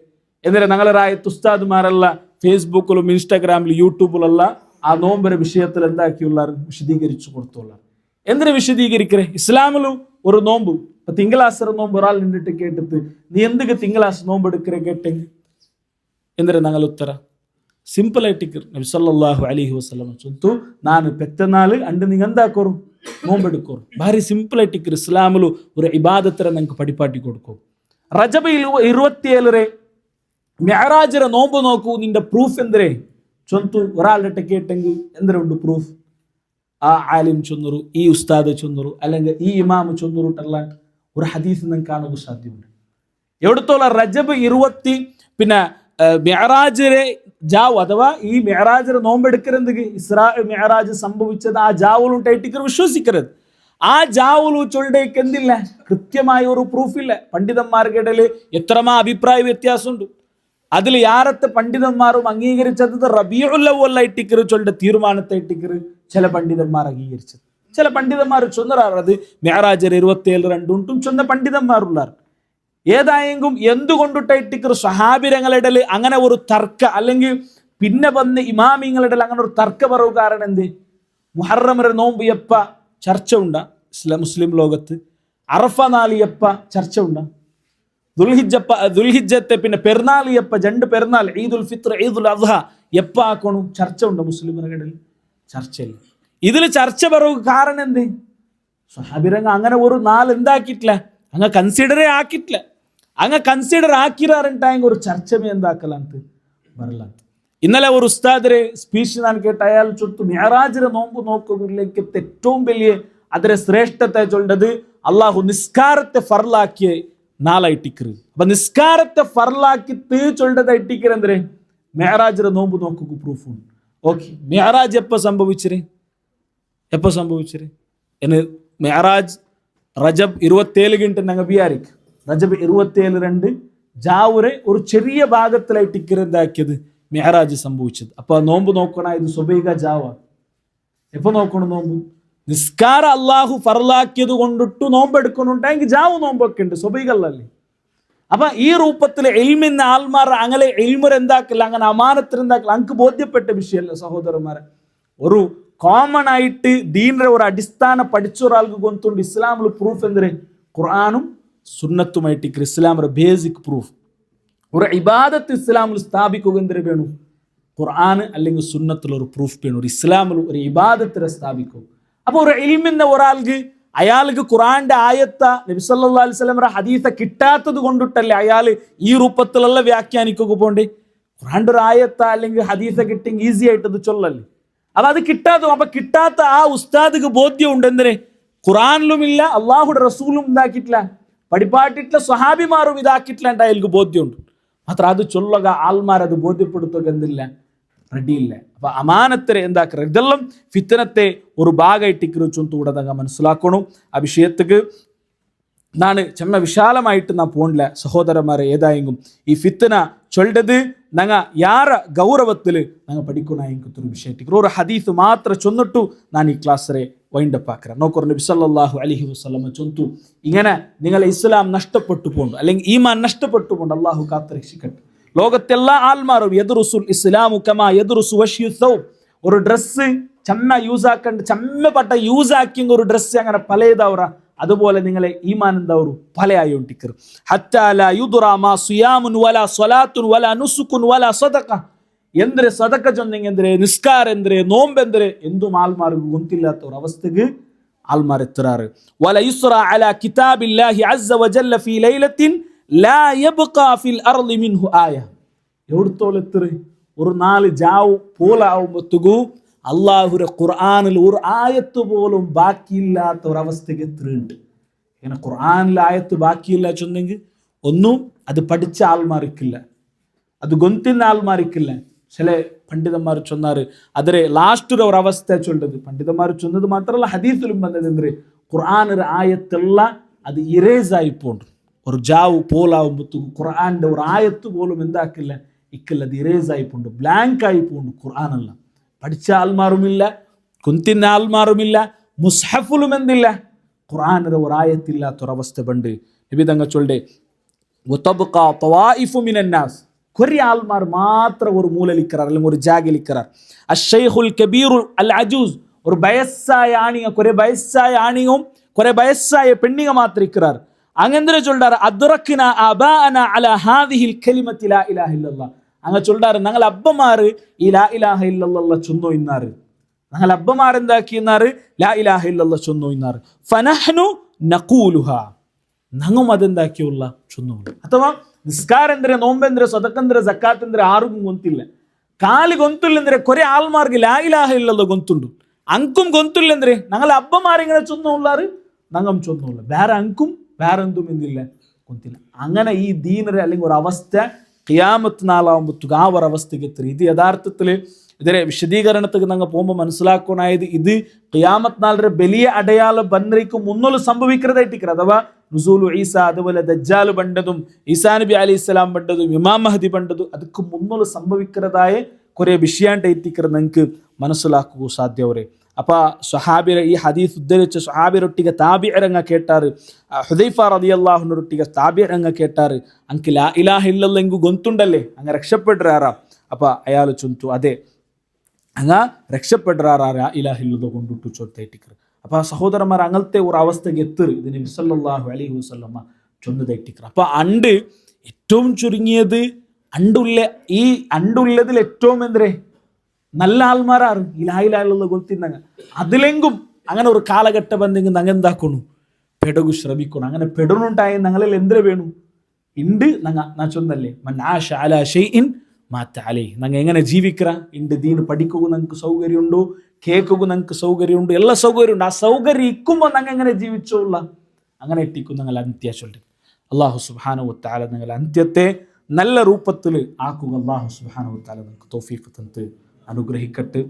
എന്തിനാ ഞങ്ങളെ റായത്ത് ഉസ്താദ്മാരല്ല ഫേസ്ബുക്കിലും ഇൻസ്റ്റാഗ്രാമിലും യൂട്യൂബിലുള്ള ആ നോമ്പര വിഷയത്തിൽ എന്താക്കിയുള്ളാർ വിശദീകരിച്ചു കൊടുത്തുള്ളാർ. എന്തിനു വിശദീകരിക്കേ? ഇസ്ലാമിലും ഒരു നോമ്പ് ഇപ്പൊ തിങ്കളാസറ നോമ്പ് ഒരാൾ നിന്നിട്ട് കേട്ടിട്ട് നീ എന്തൊക്കെ തിങ്കളാശ നോമ്പ് എടുക്കറേ കേട്ടെങ്കിൽ ಎಂದರೆ ನಂಗಲ್ ಉತ್ತರ ಸಿಂಪಲ್ ಆയിട്ടിക്കർ നബി സല്ലല്ലാഹു അലൈഹി വസല്ലം ചൊന്തു ನಾನು പെറ്റനാള് അണ്ട് നിങ്ങൾ എന്താക്കോറും നോമ്പെടുക്കോറും ഭാരി സിംപിൾ ആയിട്ടിക്കർ ഇസ്ലാമിൽ ഒരു ഇബാദത്തര നിങ്ങൾക്ക് പടിപ്പാട്ടി കൊടുക്കും റജബ് 27 മെഹറാജിര നോമ്പ് നോക്കൂ നിന്റെ പ്രൂഫ് എന്തിരെ ചൊന്തു ഒരാളുടെ കേട്ടെങ്കിൽ എന്തിനുണ്ട് പ്രൂഫ് ആ ആലിം ചൊന്നರು ഈ ഉസ്താദ് ചൊന്നರು അല്ലെങ്കിൽ ഈ ഇമാം ചൊന്നറുട്ടല്ല ഒരു ഹദീസ് നിങ്ങൾക്ക് കാണുക സാധ്യമുണ്ട് എവിടത്തോളം റജബ് 20 പിന്നെ മെഹറാജിരെ ജാവ് അഥവാ ഈ മെഹറാജിരെ നോമ്പെടുക്കരുത് ഇസ്രാ മെഹറാജ് സംഭവിച്ചത് ആ ജാവുലുണ്ടായിട്ടിക്കർ വിശ്വസിക്കരുത് ആ ജാവുലു ചൊല്ലേക്ക് എന്തില്ല കൃത്യമായ ഒരു പ്രൂഫില്ല പണ്ഡിതന്മാർക്കിടയിൽ എത്രമാ അഭിപ്രായ വ്യത്യാസമുണ്ട് അതിൽ യാരത്തെ പണ്ഡിതന്മാരും അംഗീകരിച്ചത് റബീഉൽ അവ്വൽ ആയിട്ടിക്കർ ചൊല്ലുടെ തീരുമാനത്തെ ഇട്ടിക്കർ ചില പണ്ഡിതന്മാർ അംഗീകരിച്ചത് ചില പണ്ഡിതന്മാർ ചൊന്നറാറത് മെഹറാജിരെ 27 രണ്ടുണ്ടും ചൊന്ന പണ്ഡിതന്മാരുള്ളാർ ഏതായെങ്കിലും എന്തുകൊണ്ടിട്ടിക്കർ സ്വഹാബിരങ്ങളുടെ അങ്ങനെ ഒരു തർക്ക അല്ലെങ്കിൽ പിന്നെ വന്ന് ഇമാമിങ്ങളുടെ അങ്ങനെ ഒരു തർക്ക പറവ് കാരണം എന്ത് മുഹറമരെ നോമ്പ് എപ്പ ചർച്ച ഉണ്ടാ മുസ്ലിം ലോകത്ത് അറഫ നാളി എപ്പ ചർച്ച ഉണ്ടാ ദുൽഹിജ്ജത്തെ പിന്നെ പെരുന്നാൾ എപ്പ രണ്ട് പെരുന്നാൾ ഈദുൽ ഫിത്ർ ഈദുൽ അദ്ഹ എപ്പ ആക്കണം ചർച്ച ഉണ്ട് മുസ്ലിമുകളുടെ ചർച്ചയില്ല ഇതിൽ ചർച്ച പറവ് കാരണം എന്ത് സ്വഹാബിരങ്ങ അങ്ങനെ ഒരു നാൾ എന്താക്കിയിട്ടില്ല അങ്ങ് കൺസിഡറേ ആക്കിയിട്ടില്ല അങ്ങ് കൺസിഡർ ആക്കിറാറുണ്ടായെങ്കിൽ ഒരു ചർച്ചമേ എന്താക്കലാന്ത് വരല ഇന്നലെ ഒരു ഉസ്താദിരെ സ്പീച്ച് ഞാൻ കേട്ട അയാൾ ചൊത്തു മെഹറാജിരെ നോമ്പ് നോക്കുന്നതിലേക്ക് ഏറ്റവും വലിയ അതിരെ ശ്രേഷ്ഠത്തെ ചൊല്ലത് അള്ളാഹു നിസ്കാരത്തെ ഫർലാക്കിയ നാളായിട്ടിക്കർ അപ്പൊ നിസ്കാരത്തെ ഫർലാക്കി ചൊല്ലതായിട്ടിക്കർ എന്തേ മെഹറാജിരെ നോമ്പ് നോക്കുക പ്രൂഫുണ്ട് ഓക്കെ മെഹറാജ് എപ്പോ സംഭവിച്ചേ എന്ന് മെഹറാജ് റജബ് 27 ഞങ്ങൾ വിചാരിക്കും റജബ് 27 ജാവുരെ ഒരു ചെറിയ ഭാഗത്തിലായിട്ട് എന്താക്കിയത് മെഹറാജ് സംഭവിച്ചത് അപ്പൊ നോമ്പ് നോക്കണ ഇത് സുബൈക ജാവ എപ്പോ നോക്കണം നോമ്പ് നിസ്കാര അള്ളാഹു ഫർലാക്കിയത് കൊണ്ടിട്ട് നോമ്പെടുക്കണുണ്ടെങ്കിൽ ജാവ് നോമ്പൊക്കെ ഉണ്ട് സുബൈകല്ലേ അപ്പൊ ഈ രൂപത്തിൽ എൽമിന്ന ആൾമാർ അങ്ങനെ എൽമർ എന്താക്കില്ല അങ്ങനെ അമാനത്തിൽ എന്താക്കില്ല അങ്ങ് ബോധ്യപ്പെട്ട വിഷയമല്ല സഹോദരന്മാരെ ഒരു കോമൺ ആയിട്ട് ദീനിന്റെ ഒരു അടിസ്ഥാന പഠിച്ച ഒരാൾക്ക് ഗൊന്തുണ്ട് ഇസ്ലാമിൽ പ്രൂഫ് എന്തിനെ ഖുർആനും സുന്നത്തുമായിട്ട് ഇസ്ലാമിന്റെ ബേസിക് പ്രൂഫ് ഒരു ഇബാദത്ത് ഇസ്ലാമിൽ സ്ഥാപിക്കുക എന്തിനു വേണം ഖുർആന് അല്ലെങ്കിൽ സുന്നത്തിൽ ഒരു പ്രൂഫ് വേണം ഒരു ഇസ്ലാമിൽ ഒരു ഇബാദത്തിനെ സ്ഥാപിക്കുക അപ്പൊ ഒരു ഇൽമിന്ന ഒരാൾക്ക് അയാൾക്ക് ഖുർആന്റെ ആയത്ത നബി സല്ലല്ലാഹു അലൈഹി വസല്ലം ഹദീസ കിട്ടാത്തത് കൊണ്ടിട്ടല്ലേ അയാൾ ഈ രൂപത്തിലുള്ള വ്യാഖ്യാനിക്കുക പോണ്ടേ ഖുർആന്റെ ഒരു ആയത്ത അല്ലെങ്കിൽ ഹദീസ കിട്ടിയെങ്കിൽ ഈസി ആയിട്ട് അത് ചൊല്ലല്ലേ അപ്പൊ അത് കിട്ടാത്ത ആ ഉസ്താദിക്ക് ബോധ്യം ഉണ്ട് എന്തിനെ ഖുർആനിലുമില്ല അള്ളാഹുടെ റസൂലും ഇതാക്കിയിട്ടില്ല പഠിപ്പാട്ടിട്ടില്ല സ്വഹാബിമാരും ഇതാക്കിയിട്ടില്ല എന്ന് അയാൾക്ക് ബോധ്യമുണ്ട് മാത്ര അത് ചൊല്ലുക ആൾമാരത് ബോധ്യപ്പെടുത്തുക എന്തില്ല റെഡിയില്ല അപ്പൊ അമാനത്തിനെ എന്താക്കുക ഇതെല്ലാം ഫിത്തനത്തെ ഒരു ഭാഗമായിട്ട് ചൊന്തൂടതങ്ങ മനസ്സിലാക്കണം ആ വിഷയത്തേക്ക് നാണ് ചെമ്മ വിശാലമായിട്ട് നാം പോണില്ല സഹോദരന്മാരെ ഏതായെങ്കിലും ഈ ഫിത്തന ചൊല്ലത് ഞങ്ങ യാര ഗൗരവത്തിൽ ഞങ്ങൾ പഠിക്കണ വിഷയത്തിൽ ഒരു ഹദീസ് മാത്രം ചൊന്നിട്ടു ഞാൻ ഈ ക്ലാസ്സിനെ വൈൻഡപ്പ് ആക്കുക നോക്കൂ നബി സല്ലല്ലാഹു അലൈഹി വസല്ലം ചൊന്തു ഇങ്ങനെ നിങ്ങളെ ഇസ്ലാം നഷ്ടപ്പെട്ടു പോകണ്ടു അല്ലെങ്കിൽ ഈമാൻ നഷ്ടപ്പെട്ടു പോകണ്ട അള്ളാഹു കാത്തുരക്ഷിക്കട്ടെ ലോകത്തെല്ലാ ആൾമാരും എതിറുസുൽ ഇസ്ലാമു കമാ എതിറുസു വശിയു സൗബ് ഒരു ഡ്രസ്സ് ചമ്മ യൂസ് ആക്കണ്ട ചമ്മപ്പെട്ട യൂസ് ആക്കിയ ഒരു ഡ്രസ്സ് അങ്ങനെ പലതാവറ അതുപോലെ നിങ്ങളെ ഈമാൻ എന്താവരു പലയായോണ്ടിക്കർ ഹത്താ ലാ യുദ്റാ മാ സിയാമുൻ വലാ സ്വലാത്തുൻ വലാ നുസുകുൻ വലാ സദഖ ಎಂದ್ರೆ ಸದಕ ಜೊಂದಿಗೆ ಎಂದ್ರೆ ನಿಸ್ಕಾರ ಎಂದ್ರೆ ನೋಂಬೆಂದ್ರೆ ಎಂದು ಆಲ್ಮಾರ್ಗು ಗೊಂತಿಲ್ಲಾತ ಅವ್ರ ಅವಸ್ಥೆಗೆ ಆಲ್ಮಾರ್ ಎತ್ತರಾರು ವಲ ಯುಸ್ರಾ ಅಲಾ ಕಿತಾಬಿಲ್ಲಾಹಿ ಅಜ್ಜ ವಜಲ್ಲ ಫಿ ಲೈಲತಿನ್ ಲಾ ಯಬ್ಕಾ ಫಿಲ್ ಅರ್ದಿ ಮಿನ್ಹು ಆಯ എവിടത്തോളെത്തറ് ഒരു 4 ജാവ് പോലാവുമ്പത്തുകു അള്ളാഹുരെ ഖുർആനിൽ ഒരു ആയത്ത് പോലും ബാക്കിയില്ലാത്ത ഒരവസ്ഥയ്ക്ക് എത്തുന്നുണ്ട് ഇങ്ങനെ ഖുർആനിൽ ആയത്ത് ബാക്കിയില്ല ചൊന്നെങ്കിൽ ഒന്നും അത് പഠിച്ച ആൾമാർക്കില്ല അത് ഗൊന്തിന്ന ആൾമാർക്കില്ല ചില പണ്ഡിതന്മാർ ചൊന്നാറ് അതിരെ ലാസ്റ്റ് ഒരു അവസ്ഥ ചൊല്ലത് പണ്ഡിതന്മാർ ചൊന്നത് മാത്രമല്ല ഹദീസിലും വന്നത് എന്ത് ഖുർആനൊരു ആയത്തുള്ള അത് ഇറേസ് ആയി പോണ്ട് ഒരു ജാവ് പോലാവുമ്പത്തും ഖുർആന്റെ ഒരു ആയത്ത് പോലും എന്താക്കില്ല ഇക്കല്ല അത് ഇറേസ് ആയി പോണ്ട് ബ്ലാങ്ക് ആയി പോണ്ട് ഖുർആനല്ല പഠിച്ച ആൾമാരുമില്ല കുന്തിന്ന ആൾമാരുമില്ല മുസ്ഹഫിലും എന്തില്ല ഖുർആനിലെ ഒരു ആയത്തില്ലാത്തൊരവസ്ഥ പണ്ട് നബി തങ്ങൾ ചൊല്ലെ വതബ്ഖാ തവായിഫു മിനന്നാസ് കുറേ ആൾമാർ മാത്രം ഒരു മൂലലിക്കറാർ അല്ലെങ്കിൽ ഒരു ജാഗലിക്കറാർ അശ്ശൈഖുൽ കബീർ അൽ അജൂസ് ഒരു വയസ്സായ ആണിങ്ങ കുറേ വയസ്സായ ആണിങ്ങും കുറേ വയസ്സായ പെണ്ണിങ്ങ മാത്രം ഇക്കറാർ അങ്ങെന്തിനെ ചൊല്ലാറ്? അദ്റക്ന അബാഅന അലാ ഹാദിഹിൽ കലിമത്തി ലാ ഇലാഹ ഇല്ലല്ലാഹ്. അങ്ങ് ചൊല്ലാറ് ഞങ്ങൾ അബ്ബമാര് ഈ ലാ ഇലാഹ ഇല്ലല്ലാഹ് ചൊന്നു ഇന്നാറ്. ഞങ്ങൾ അബ്ബമാർ എന്താക്കിയെന്നാറ്? ലാ ഇലാഹ ഇല്ലല്ലാഹ് ചൊന്നു ഇന്നാറ്. ഫനഹ്നു നഖൂലുഹ, ഞങ്ങും അതെന്താക്കിയുള്ള ചൊന്നു. ಅಥವಾ ನಿಸ್ಕಾರಂದ್ರೆ ನೋಂಬೆಂದ್ರೆ ಸದಕಂದ್ರೆ ಜಕಾತಂದ್ರೆ ಆರಿಗೂ ಗೊಂತಿಲ್ಲ, ಕಾಲಿ ಗೊಂತಿಲ್ಲಂದ್ರೆ ಕೊರೆ ಆಲ್ಮಾರ್ಗೆ ಲಾ ಇಲಾಹ ಇಲ್ಲಲ್ಲ ಗೊಂತುಂಡು. ಅಂಕುಂ ಗೊಂತಿಲ್ಲಂದ್ರೆ ഞങ്ങൾ അബ്ബമാരിങ്ങനെ ചൊന്നുള്ളാറ്, ഞങ്ങം ചൊന്നുല്ല. വേറെ അങ്കും വേറെ എന്തും എന്നില്ല ಗೊಂತಿല്ല. അങ്ങനെ ഈ ദീനരെ അല്ലെങ്കിൽ ഒരു അവസ്ഥ ഖിയാമത്ത് നാളാവുമ്പത്തുക ആ ഒരു അവസ്ഥയ്ക്ക് എത്തും. ഇത് യഥാർത്ഥത്തിൽ ഇതിലെ വിശദീകരണത്തിൽ ഞങ്ങൾ പോകുമ്പോൾ മനസ്സിലാക്കാനായത് ഇത് ഖിയാമത്ത് നാളെ വലിയ അടയാളം ബന്നറിക്ക് മുന്നോട്ട് സംഭവിക്കുന്നതായിട്ടിരിക്കുന്നത്. അഥവാ നുസൂലു ഈസ, അതുപോലെ ദജ്ജാൽ പണ്ടതും ഈസാ നബി അലൈഹി സ്വലാം പണ്ടതും ഇമാം മഹദി പണ്ടതും ಅದಕ್ಕೆ മുന്നോട്ട് സംഭവിക്കുന്നതായ കുറേ വിഷയാണ്ടായിട്ടിരിക്കുന്നത് നിങ്ങൾക്ക് മനസ്സിലാക്കുക സാധ്യവരെ. അപ്പോൾ സ്വഹാബിര ഈ ഹദീസ് ഉദ്ധരിച്ച സ്വഹാബിരൊಟ್ಟಿಗೆ ತಾಬಿಅರಂಗ ಕೇಟಾರು, ಹುದೈಫ റളിയല്ലാഹു അൻഹുരൊಟ್ಟಿಗೆ ತಾಬಿಅರಂಗ ಕೇಟಾರು, ಅಂಕ ಲಾ ಇಲಾಹ ಇಲ್ಲಲ್ಲ ಎಂಗು ಗೊಂತುಂಡಲ್ಲೇ ಅಂಗ രക്ഷപ്പെടുறாರ. അപ്പോൾ അയാൾ ചൊന്തു അതെ അങ്ങ രക്ഷപ്പെടുறாರ ലാ ഇലാഹ ഇല്ലല്ലാഹ് കൊണ്ടിട്ടു ചൊല്ലിട്ടിക്കറ്. അപ്പോൾ ആ സഹോദരന്മാർ അങ്ങനത്തെ ഒരു അവസ്ഥയ്ക്ക് എത്തറ് ഇത് നബി സല്ലല്ലാഹു അലൈഹി വസല്ലമ ചൊന്നതായിട്ടിക്കറ്. അപ്പോൾ അണ്ട് ഏറ്റവും ചുരുങ്ങിയത് ഈ അണ്ടുള്ളതിൽ ഏറ്റവും എന്തേ നല്ല ആൾമാരാറ് ഈ ലാ ഇലാഹ ഇല്ലല്ലാഹ് ಗೊತ್ತಿದ್ದಂಗ അതിലെങ്കും അങ്ങനെ ഒരു കാലഘട്ടം ಬಂದೆങ്കിൽ ഞങ്ങൾ എന്താക്കണു? പെടകു ശ്രമിക്കണം. അങ്ങനെ പെടണുണ്ടായി ഞങ്ങളിൽ എന്തിനു വേണം? ഇണ്ട് ഞാൻ ചൊന്നല്ലേ മൻ ആശ അലാ ഷൈഇൻ മാത അലൈഹി. ഞങ്ങൾ എങ്ങനെ ജീവിക്കറ? ഇണ്ട് ദീന് പഠിക്കുക ഞങ്ങൾക്ക് സൗകര്യമുണ്ടോ, കേൾക്കുക ഞങ്ങൾക്ക് സൗകര്യമുണ്ട്, എല്ലാ സൗകര്യമുണ്ട്. ആ സൗകര്യം ഇക്കുമ്പോൾ ഞങ്ങൾ എങ്ങനെ ജീവിച്ചോള? അങ്ങനെ ഇട്ടിക്കും ഞങ്ങൾ അന്ത്യ ചൊല്ലി. അല്ലാഹു സുബ്ഹാനഹു വ തആല ഞങ്ങൾ അന്ത്യത്തെ നല്ല രൂപത്തിൽ ആക്കുക. അല്ലാഹു സുബ്ഹാനഹു വ തആല നമുക്ക് തൗഫീഖ് തന്ന് അനുഗ്രഹിക്കട്ടെ.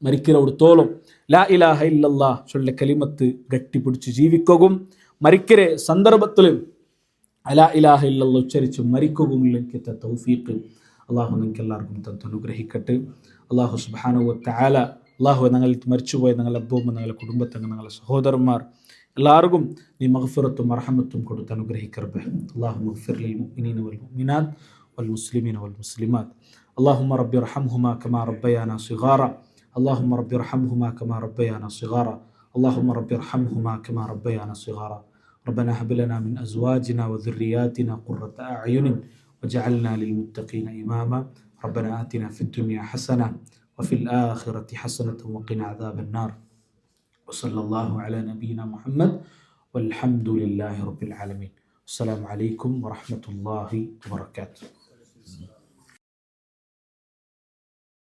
മരിക്കലോടത്തോളം ലാ ഇലാഹ ഇല്ലല്ലാഹ് ചൊല്ല കലിമത്ത് ഗട്ടിപ്പിടിച്ച് ജീവിക്കുകയും മരിക്കരെ സന്ദർഭത്തിൽ ലാ ഇലാഹ ഇല്ലല്ലാഹ് ഉച്ചരിച്ച് മരിക്കുകയും ലഭിക്കത്തെ തൗഫീഖ് അള്ളാഹു നിങ്ങൾക്ക് എല്ലാവർക്കും തന്ന് അനുഗ്രഹിക്കട്ടെ. അള്ളാഹു സുബ്ഹാനഹു വ തആല അള്ളാഹു ഞങ്ങൾ മരിച്ചുപോയ ഞങ്ങളുടെ അബ്ബൂമ്മ, ഞങ്ങളുടെ കുടുംബത്തങ്ങൾ, ഞങ്ങളുടെ സഹോദരന്മാർ എല്ലാവർക്കും നീ മഗ്ഫിറത്തും മർഹമത്തും കൊടുത്ത് അനുഗ്രഹിക്കറബേ. അള്ളാഹു മഗ്ഫിർ ലിൽ മുഅ്മിനീന വൽ മുഅ്മിനാത്ത് വൽ മുസ്ലിമീന വൽ മുസ്ലിമാത്ത്. اللهم رب ارحمهما كما ربيانا صغارا. اللهم رب ارحمهما كما ربيانا صغارا. اللهم رب ارحمهما كما ربيانا صغارا. ربنا هب لنا من ازواجنا وذرياتنا قرة اعين وجعلنا للمتقين اماما. ربنا آتنا في الدنيا حسنة وفي الآخرة حسنة وقنا عذاب النار. وصلى الله على نبينا محمد والحمد لله رب العالمين. السلام عليكم ورحمة الله وبركاته.